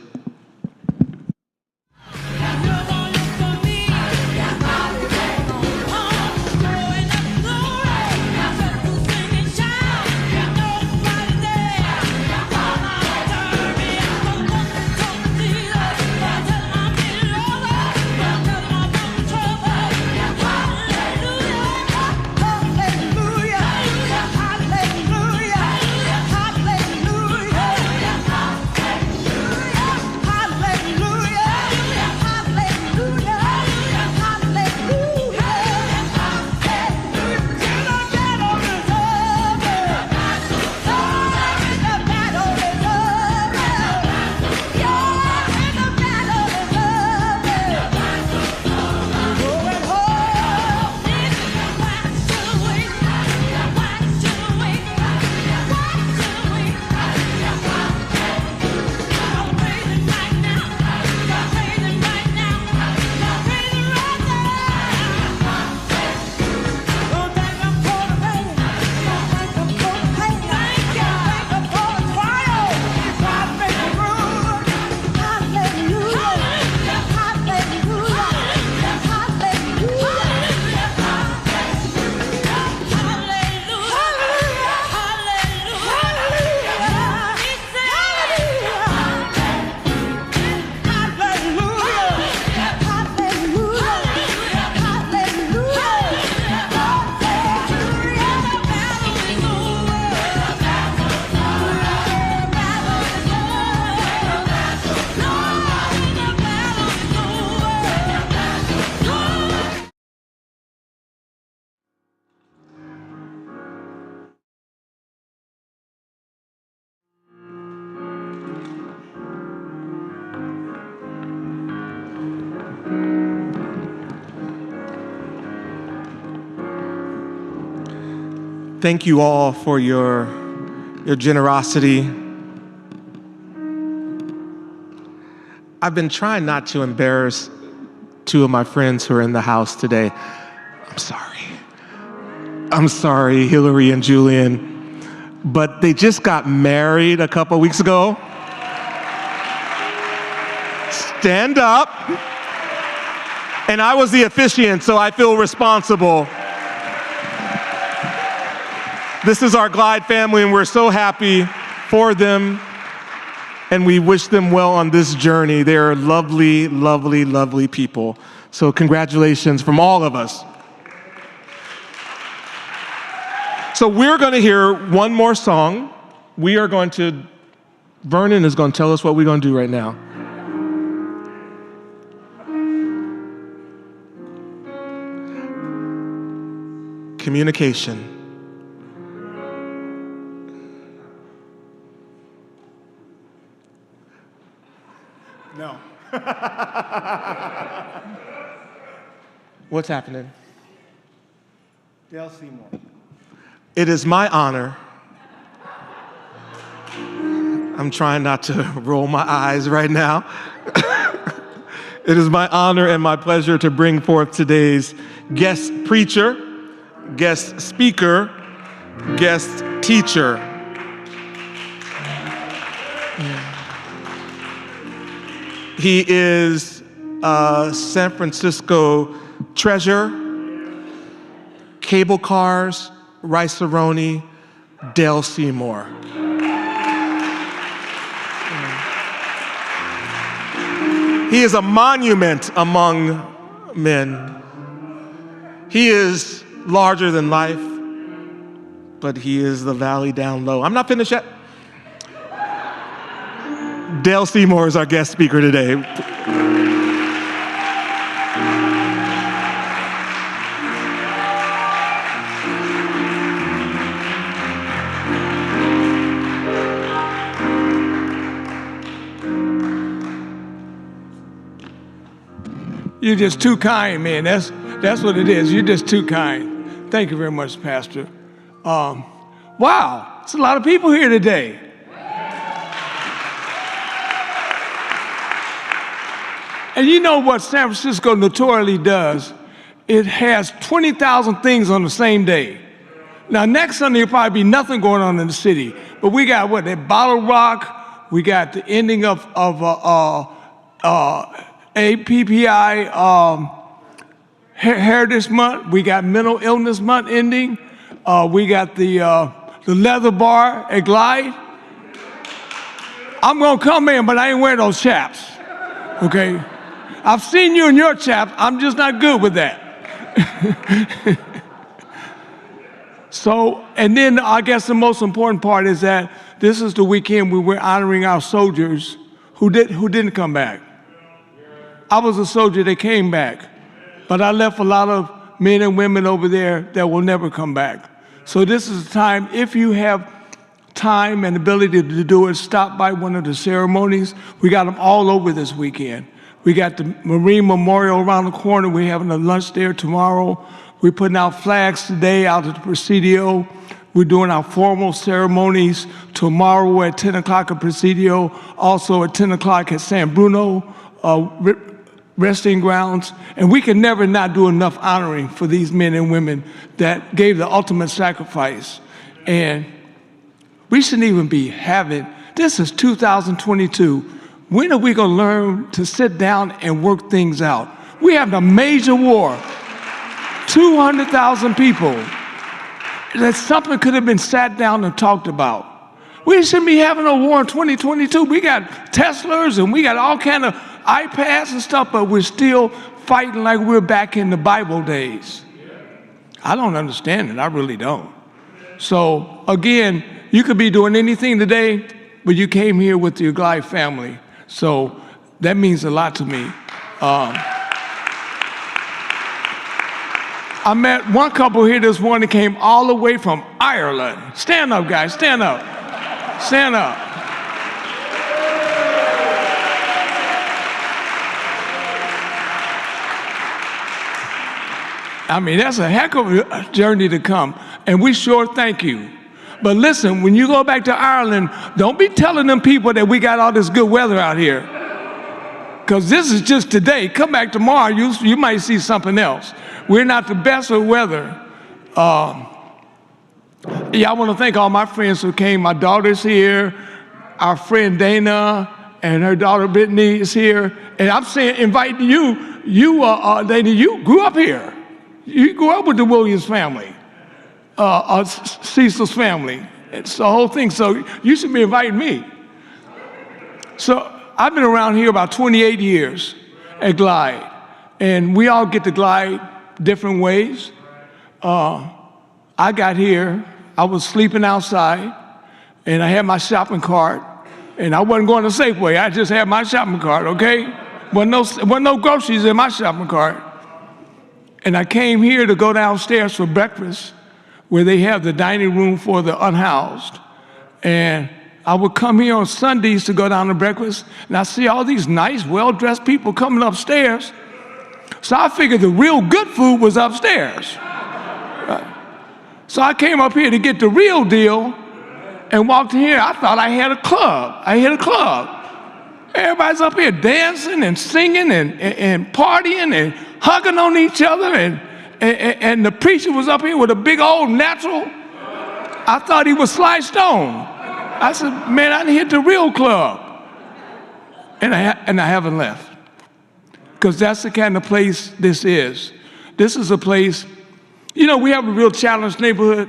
Speaker 1: Thank you all for your generosity. I've been trying not to embarrass two of my friends who are in the house today. I'm sorry, Hillary and Julian, but they just got married a couple weeks ago. Stand up. And I was the officiant, so I feel responsible. This is our Glide family, and we're so happy for them, and we wish them well on this journey. They're lovely, lovely, lovely people. So congratulations from all of us. So we're going to hear one more song. Vernon is going to tell us what we're going to do right now. Communication.
Speaker 2: No.
Speaker 1: What's happening?
Speaker 2: Dale Seymour.
Speaker 1: It is my honor. I'm trying not to roll my eyes right now. It is my honor and my pleasure to bring forth today's guest preacher, guest speaker, guest teacher. He is a San Francisco treasure, cable cars, Rice-A-Roni, Dale Seymour. He is a monument among men. He is larger than life, but he is the valley down low. I'm not finished yet. Dale Seymour is our guest speaker today.
Speaker 6: You're just too kind, man. That's what it is. You're just too kind. Thank you very much, Pastor. Wow, it's a lot of people here today. And you know what San Francisco notoriously does? It has 20,000 things on the same day. Now, next Sunday, there'll probably be nothing going on in the city. But we got what? That Bottle Rock. We got the ending of APPI Heritage Month. We got Mental Illness Month ending. We got the Leather Bar at Glide. I'm gonna come in, but I ain't wearing those chaps, okay? I've seen you in your chaps. I'm just not good with that. So, and then I guess the most important part is that this is the weekend where we're honoring our soldiers who didn't come back. I was a soldier that came back, but I left a lot of men and women over there that will never come back. So this is the time, if you have time and ability to do it, stop by one of the ceremonies. We got them all over this weekend. We got the Marine Memorial around the corner. We're having a lunch there tomorrow. We're putting out flags today out at the Presidio. We're doing our formal ceremonies tomorrow at 10 o'clock at Presidio, also at 10 o'clock at San Bruno resting grounds. And we can never not do enough honoring for these men and women that gave the ultimate sacrifice. And we shouldn't even be having, this is 2022. When are we going to learn to sit down and work things out? We have a major war, 200,000 people. That something could have been sat down and talked about. We shouldn't be having a war in 2022. We got Teslas and we got all kind of iPads and stuff, but we're still fighting like we're back in the Bible days. I don't understand it. I really don't. So again, you could be doing anything today, but you came here with your Glide family. So that means a lot to me. I met one couple here this morning, came all the way from Ireland. Stand up, guys, stand up. Stand up. I mean, that's a heck of a journey to come, and we sure thank you. But listen, when you go back to Ireland, don't be telling them people that we got all this good weather out here, because this is just today. Come back tomorrow, you might see something else. We're not the best with weather. Yeah, I want to thank all my friends who came. My daughter's here, our friend Dana, and her daughter Brittany is here. And I'm saying, inviting you, Dana, you grew up here. You grew up with the Williams family, Cecil's family. It's the whole thing, so you should be inviting me. So I've been around here about 28 years at Glide, and we all get to Glide different ways. I got here, I was sleeping outside, and I had my shopping cart, and I wasn't going to Safeway, I just had my shopping cart, okay? Wasn't no groceries in my shopping cart. And I came here to go downstairs for breakfast, where they have the dining room for the unhoused. And I would come here on Sundays to go down to breakfast, and I see all these nice, well-dressed people coming upstairs. So I figured the real good food was upstairs. Right. So I came up here to get the real deal and walked in here. I thought I had a club. I hit a club. Everybody's up here dancing and singing and partying and hugging on each other, and the preacher was up here with a big old natural. I thought he was Sly Stone. I said, man, I done hit the real club. And I haven't left. Because that's the kind of place this is. This is a place, you know, we have a real challenged neighborhood.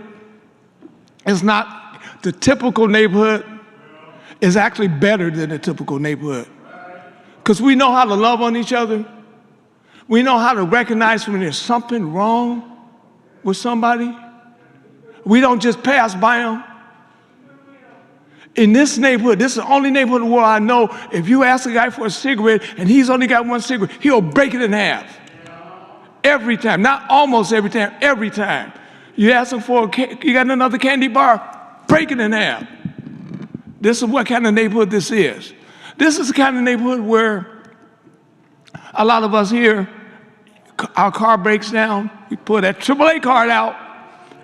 Speaker 6: It's not the typical neighborhood. It's actually better than a typical neighborhood. Because we know how to love on each other. We know how to recognize when there's something wrong with somebody. We don't just pass by them. In this neighborhood, this is the only neighborhood in the world I know, if you ask a guy for a cigarette and he's only got one cigarette, he'll break it in half. Every time, not almost every time, every time. You ask him for you got another candy bar, break it in half. This is what kind of neighborhood this is. This is the kind of neighborhood where a lot of us here, our car breaks down, we pull that AAA card out,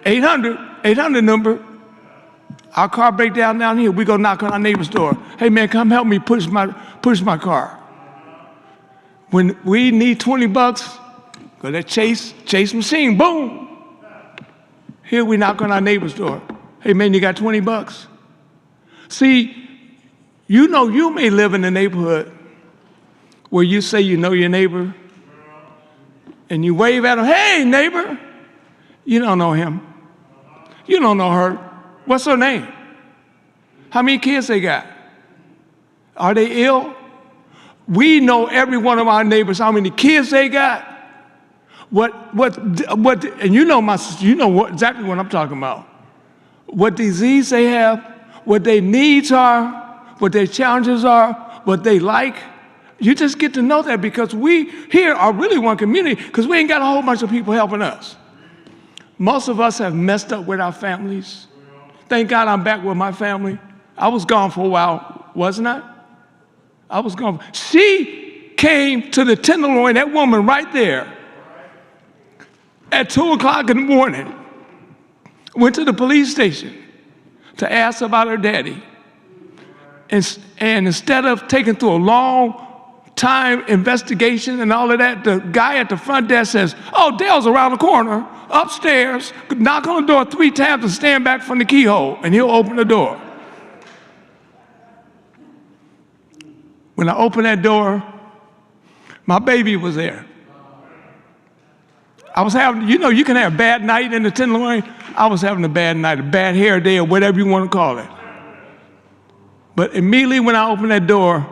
Speaker 6: 800 number. Our car break down here, we go knock on our neighbor's door. Hey man, come help me push my car. When we need 20 bucks, go to that chase machine, boom. Here we knock on our neighbor's door. Hey man, you got 20 bucks? See, you know you may live in a neighborhood where you say you know your neighbor, and you wave at him, hey neighbor. You don't know him. You don't know her. What's her name? How many kids they got? Are they ill? We know every one of our neighbors, how many kids they got. And you know exactly what I'm talking about. What disease they have, what their needs are, what their challenges are, what they like. You just get to know that, because we here are really one community, because we ain't got a whole bunch of people helping us. Most of us have messed up with our families. Thank God I'm back with my family. I was gone for a while, wasn't I? I was gone. She came to the Tenderloin, that woman right there, at 2 o'clock in the morning, went to the police station to ask about her daddy. And instead of taking through a long time investigation and all of that, the guy at the front desk says, oh, Dale's around the corner, upstairs, knock on the door 3 times and stand back from the keyhole, and he'll open the door. When I opened that door, my baby was there. I was having, you know, you can have a bad night in the Tenderloin. I was having a bad night, a bad hair day, or whatever you want to call it. But immediately when I opened that door,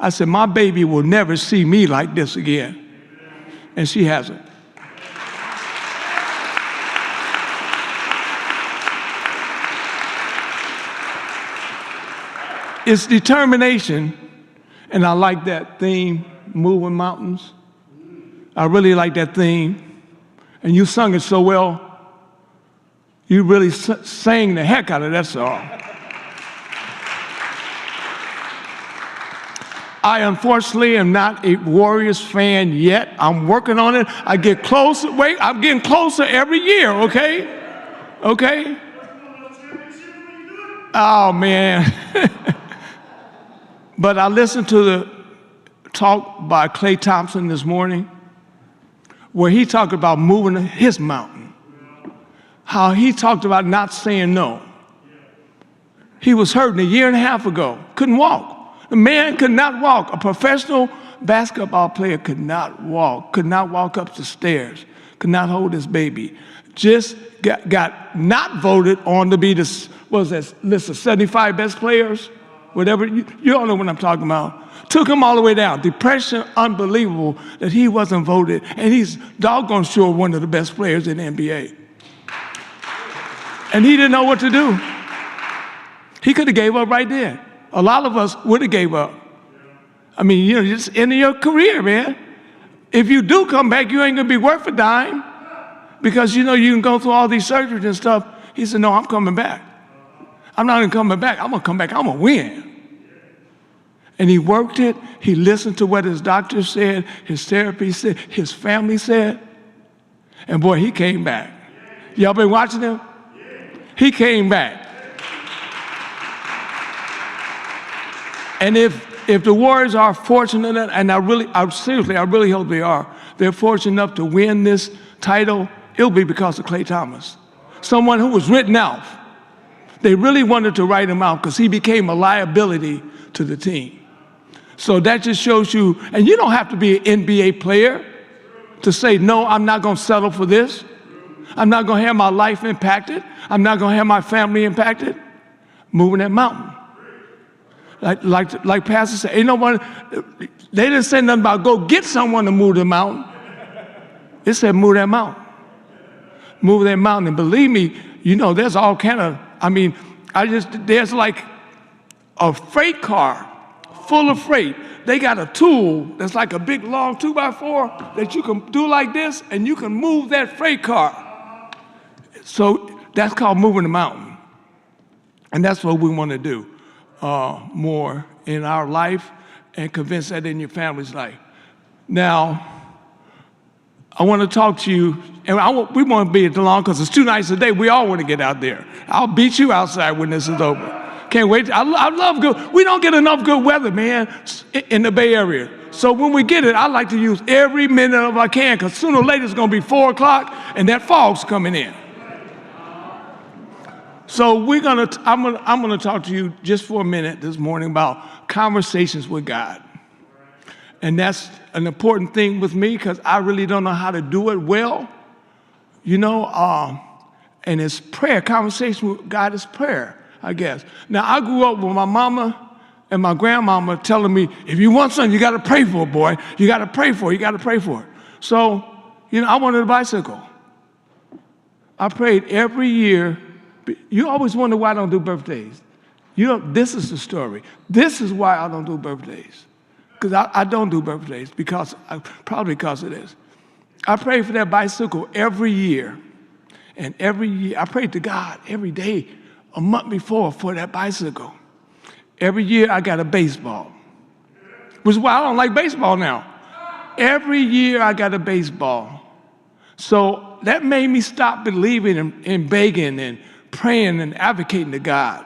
Speaker 6: I said, my baby will never see me like this again. And she hasn't. It's determination, and I like that theme, Moving Mountains. I really like that theme. And you sung it so well. You really sang the heck out of that song. I unfortunately am not a Warriors fan yet. I'm working on it. I get closer. Wait, I'm getting closer every year, okay? Okay? Oh, man. But I listened to the talk by Klay Thompson this morning where he talked about moving his mountain, how he talked about not saying no. He was hurting a year and a half ago, couldn't walk. The man could not walk. A professional basketball player could not walk up the stairs, could not hold his baby. Just got not voted on to be the, what was that, list of 75 best players? Whatever, you all know what I'm talking about. Took him all the way down. Depression, unbelievable that he wasn't voted, and he's doggone sure one of the best players in the NBA. And he didn't know what to do. He could have gave up right there. A lot of us would have gave up. I mean, you know, just end your career, man. If you do come back, you ain't gonna be worth a dime because you know you can go through all these surgeries and stuff. He said, no, I'm coming back. I'm not even coming back. I'm gonna come back. I'm gonna win. And he worked it. He listened to what his doctor said, his therapy said, his family said. And boy, he came back. Y'all been watching him? He came back. And if the Warriors are fortunate, and I really hope they are, they're fortunate enough to win this title, it'll be because of Klay Thomas. Someone who was written out. They really wanted to write him out because he became a liability to the team. So that just shows you, and you don't have to be an NBA player to say, no, I'm not going to settle for this. I'm not going to have my life impacted. I'm not going to have my family impacted. Moving that mountain. Like Pastor said, ain't no one, they didn't say nothing about go get someone to move the mountain. It said move that mountain. Move that mountain. And believe me, you know, there's all kind of, I mean, there's like a freight car full of freight. They got a tool that's like a big long 2x4 that you can do like this and you can move that freight car. So that's called moving the mountain. And that's what we want to do. More in our life and convince that in your family's life. Now, I want to talk to you, and we won't be too long because it's 2 nights a day. We all want to get out there. I'll beat you outside when this is over. Can't wait. I love good. We don't get enough good weather, man, in the Bay Area. So when we get it, I like to use every minute of I can because sooner or later it's going to be 4 o'clock and that fog's coming in. So I'm gonna talk to you just for a minute this morning about conversations with God. And that's an important thing with me because I really don't know how to do it well. You know, and it's prayer. Conversation with God is prayer, I guess. Now, I grew up with my mama and my grandmama telling me, if you want something, you got to pray for it, boy. You got to pray for it. You got to pray for it. So, you know, I wanted a bicycle. I prayed every year. You always wonder why I don't do birthdays. You know, this is the story. This is why I don't do birthdays. Because I don't do birthdays, probably because of this. I prayed for that bicycle every year. And every year, I prayed to God every day, a month before, for that bicycle. Every year, I got a baseball. Which is why I don't like baseball now. Every year, I got a baseball. So that made me stop believing and begging and praying and advocating to God.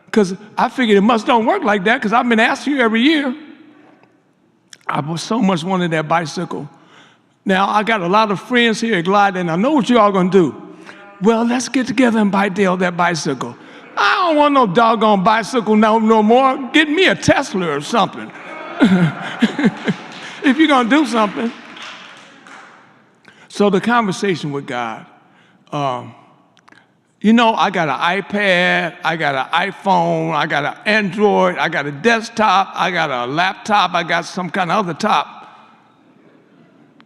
Speaker 6: Because I figured it must don't work like that because I've been asking you every year. I so much wanted that bicycle. Now, I got a lot of friends here at Glide, and I know what you all going to do. Well, let's get together and buy Dale that bicycle. I don't want no doggone bicycle no more. Get me a Tesla or something. If you're going to do something. So the conversation with God. You know, I got an iPad, I got an iPhone, I got an Android, I got a desktop, I got a laptop, I got some kind of other top.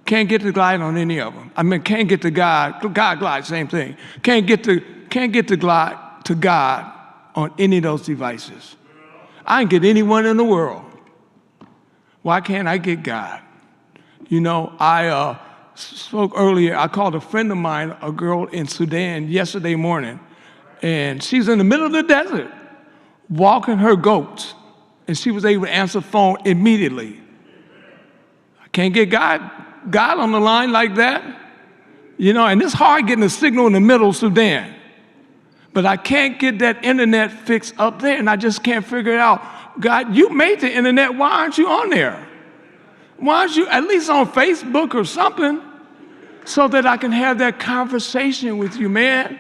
Speaker 6: Can't get to Glide on any of them. I mean, can't get to God. Glide, same thing. Can't get to Glide to God on any of those devices. I can get anyone in the world. Why can't I get God? You know, I spoke earlier. I called a friend of mine, a girl in Sudan, yesterday morning, and she's in the middle of the desert, walking her goats. And she was able to answer the phone immediately. I can't get God on the line like that. And it's hard getting a signal in the middle of Sudan. But I can't get that internet fixed up there, and I just can't figure it out. God, you made the internet. Why aren't you on there? Why aren't you at least on Facebook or something so that I can have that conversation with you, man?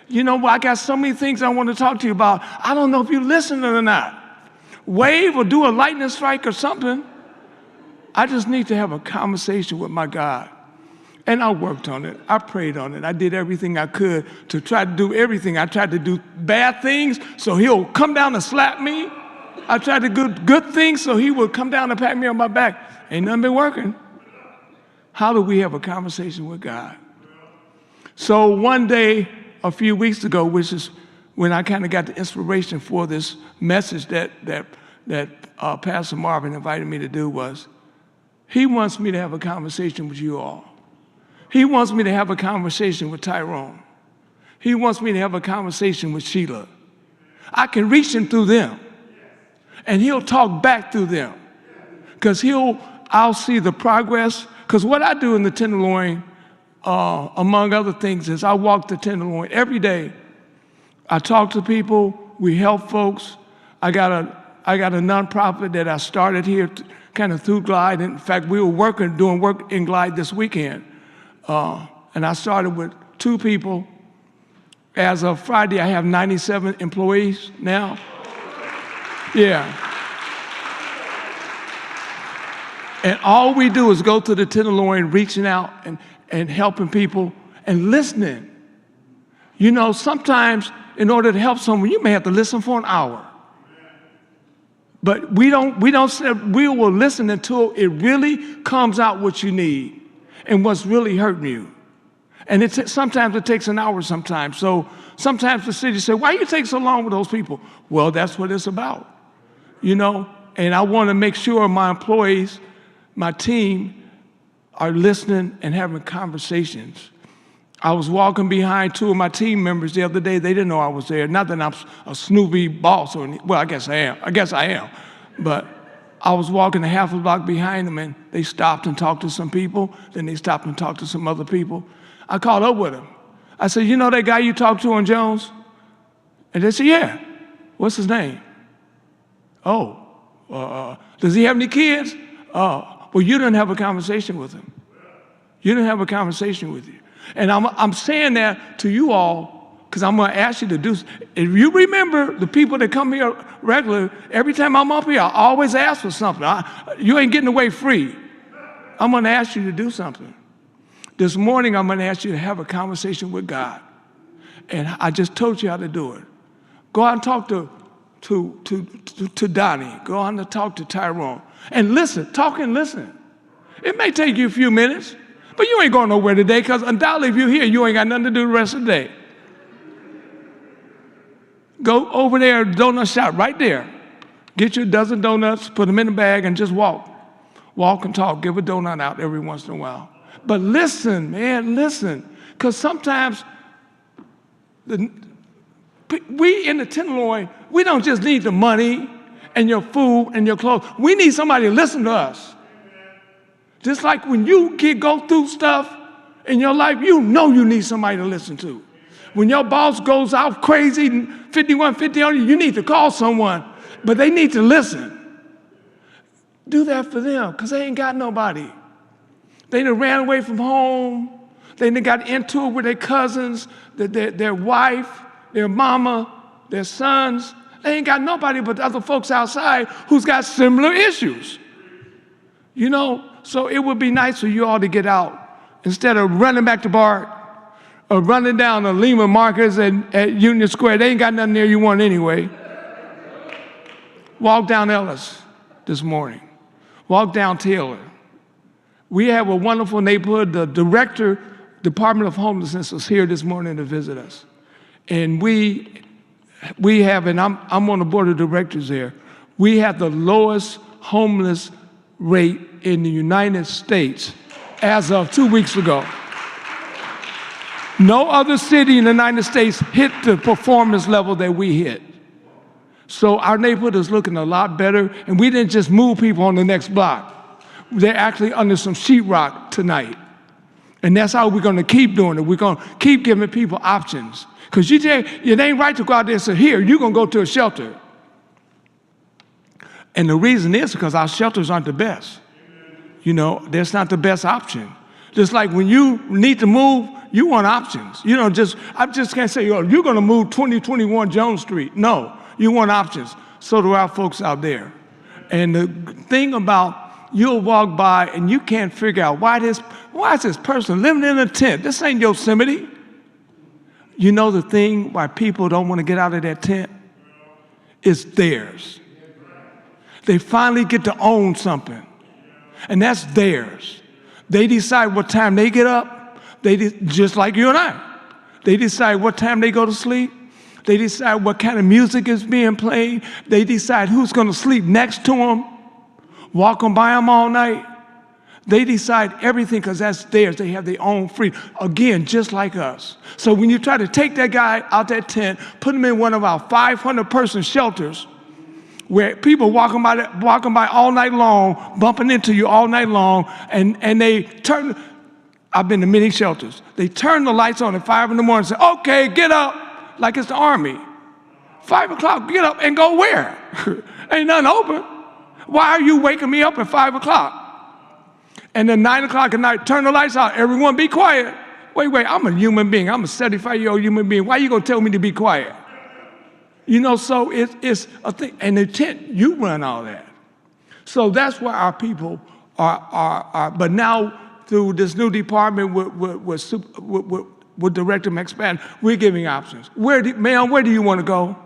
Speaker 6: I got so many things I want to talk to you about. I don't know if you're listening or not. Wave or do a lightning strike or something. I just need to have a conversation with my God. And I worked on it. I prayed on it. I did everything I could to try to do everything. I tried to do bad things so he'll come down and slap me. I tried to do good things so he would come down and pat me on my back. Ain't nothing been working. How do we have a conversation with God? So one day, a few weeks ago, which is when I kind of got the inspiration for this message that Pastor Marvin invited me to do, was he wants me to have a conversation with you all. He wants me to have a conversation with Tyrone. He wants me to have a conversation with Sheila. I can reach him through them, and he'll talk back through them, because I'll see the progress. Because what I do in the Tenderloin, among other things, is I walk the Tenderloin every day. I talk to people. We help folks. I got a nonprofit that I started here, kind of through Glide. In fact, we were doing work in Glide this weekend. And I started with 2 people. As of Friday, I have 97 employees now. Yeah. And all we do is go to the Tenderloin, reaching out and helping people and listening. Sometimes in order to help someone, you may have to listen for an hour. But we will listen until it really comes out what you need and what's really hurting you. And sometimes it takes an hour sometimes. So sometimes the city say, why you take so long with those people? Well, that's what it's about, And I want to make sure my employees, my team, are listening and having conversations. I was walking behind 2 of my team members the other day. They didn't know I was there. Not that I'm a snoopy boss well, I guess I am. But I was walking a half a block behind them, and they stopped and talked to some people. Then they stopped and talked to some other people. I caught up with them. I said, that guy you talked to on Jones? And they said, yeah. What's his name? Oh, does he have any kids? Well, you didn't have a conversation with him. You didn't have a conversation with you. And I'm saying that to you all because I'm going to ask you to do. If you remember the people that come here regularly, every time I'm up here, I always ask for something. You ain't getting away free. I'm going to ask you to do something. This morning, I'm going to ask you to have a conversation with God. And I just told you how to do it. Go out and talk to Donnie. Go on and talk to Tyrone. And listen, talk and listen. It may take you a few minutes, but you ain't going nowhere today, because undoubtedly if you're here, you ain't got nothing to do the rest of the day. Go over there, donut shop, right there. Get you a dozen donuts, put them in the bag, and just walk. Walk and talk. Give a donut out every once in a while. But listen, man, listen. Because sometimes we in the Tenderloin, we don't just need the money and your food and your clothes. We need somebody to listen to us. Just like when you go through stuff in your life, you need somebody to listen to. When your boss goes out crazy and 5150 on you, you need to call someone, but they need to listen. Do that for them, because they ain't got nobody. They done ran away from home. They done got into it with their cousins, their wife, their mama, their sons. They ain't got nobody but the other folks outside who's got similar issues. So it would be nice for you all to get out instead of running back to BART or running down to Lehman Marcus at Union Square. They ain't got nothing there you want anyway. Walk down Ellis this morning. Walk down Taylor. We have a wonderful neighborhood. The director, Department of Homelessness, was here this morning to visit us. And we have, and I'm on the board of directors there, we have the lowest homeless rate in the United States as of 2 weeks ago. No other city in the United States hit the performance level that we hit. So our neighborhood is looking a lot better, and we didn't just move people on the next block. They're actually under some sheetrock tonight. And that's how we're going to keep doing it. We're going to keep giving people options. Because it ain't right to go out there and say, here, you're going to go to a shelter. And the reason is because our shelters aren't the best. You know, that's not the best option. Just like when you need to move, you want options. You know, I just can't say, oh, you're going to move 2021 Jones Street. No, you want options. So do our folks out there. And the thing about you'll walk by and you can't figure out why is this person living in a tent? This ain't Yosemite. You know the thing why people don't want to get out of that tent? It's theirs. They finally get to own something, and that's theirs. They decide what time they get up. Just like you and I. They decide what time they go to sleep. They decide what kind of music is being played. They decide who's going to sleep next to them, walking by them all night. They decide everything because that's theirs. They have their own freedom. Again, just like us. So when you try to take that guy out that tent, put him in one of our 500-person shelters, where people walking by all night long, bumping into you all night long, and they turn, I've been to many shelters, they turn the lights on at 5 in the morning and say, okay, get up, like it's the army. 5 o'clock, get up and go where? Ain't nothing open. Why are you waking me up at 5 o'clock? And then 9 o'clock at night, turn the lights out, everyone be quiet. Wait, I'm a human being, I'm a 75-year-old human being, why are you gonna tell me to be quiet? You know, so it's a thing. And the tent, you run all that. So that's why our people are but now through this new department with Director McSpadden, we're giving options. Ma'am, where do you want to go?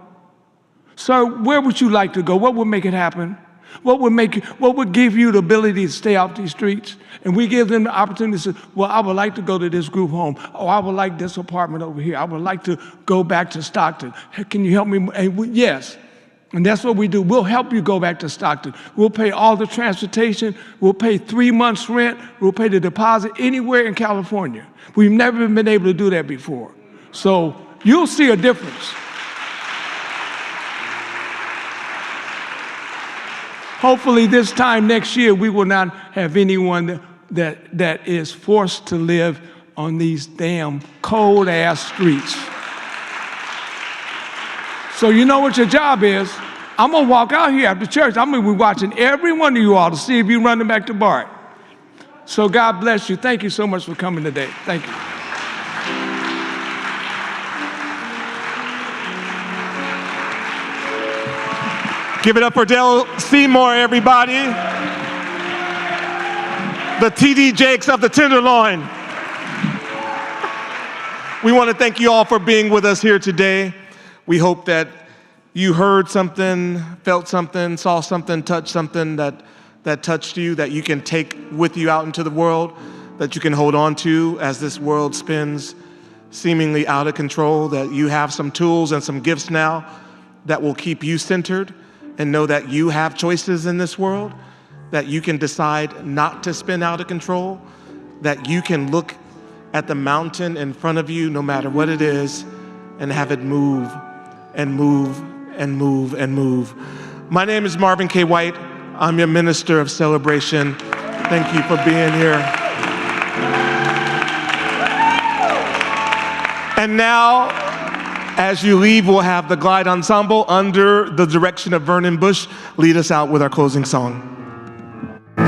Speaker 6: Sir, where would you like to go? What would make it happen? What would give you the ability to stay off these streets? And we give them the opportunity to say, well, I would like to go to this group home. Oh, I would like this apartment over here. I would like to go back to Stockton. Can you help me? And yes. And that's what we do. We'll help you go back to Stockton. We'll pay all the transportation. We'll pay 3 months rent. We'll pay the deposit anywhere in California. We've never been able to do that before. So you'll see a difference. Hopefully this time next year, we will not have anyone that is forced to live on these damn cold-ass streets. So you know what your job is. I'm going to walk out here after church. I'm going to be watching every one of you all to see if you're running back to BART. So God bless you. Thank you so much for coming today. Thank you.
Speaker 1: Give it up for Dale Seymour, everybody. The TD Jakes of the Tenderloin. We want to thank you all for being with us here today. We hope that you heard something, felt something, saw something, touched something that touched you, that you can take with you out into the world, that you can hold on to as this world spins seemingly out of control, that you have some tools and some gifts now that will keep you centered, and know that you have choices in this world, that you can decide not to spin out of control, that you can look at the mountain in front of you, no matter what it is, and have it move and move and move and move. My name is Marvin K. White. I'm your minister of celebration. Thank you for being here. And now, as you leave, we'll have the Glide Ensemble under the direction of Vernon Bush lead us out with our closing song.
Speaker 2: We're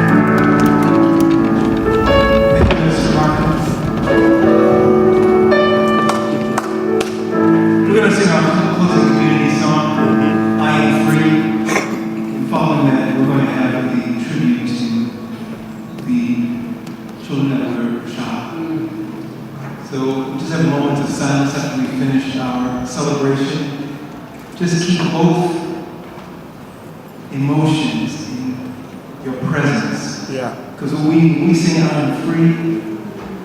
Speaker 2: going to sing our closing community song, I Am Free. And following that, we're going to have the tribute to the children that were shot. So just have a moment of silence after we finish our celebration. Just keep both emotions in your presence.
Speaker 1: Yeah.
Speaker 2: Because when we sing I Am Free,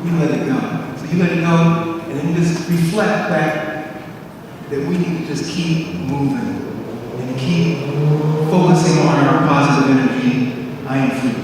Speaker 2: we let it go. So you let it go, and then just reflect back that we need to just keep moving and keep focusing on our positive energy. I am free.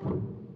Speaker 1: you.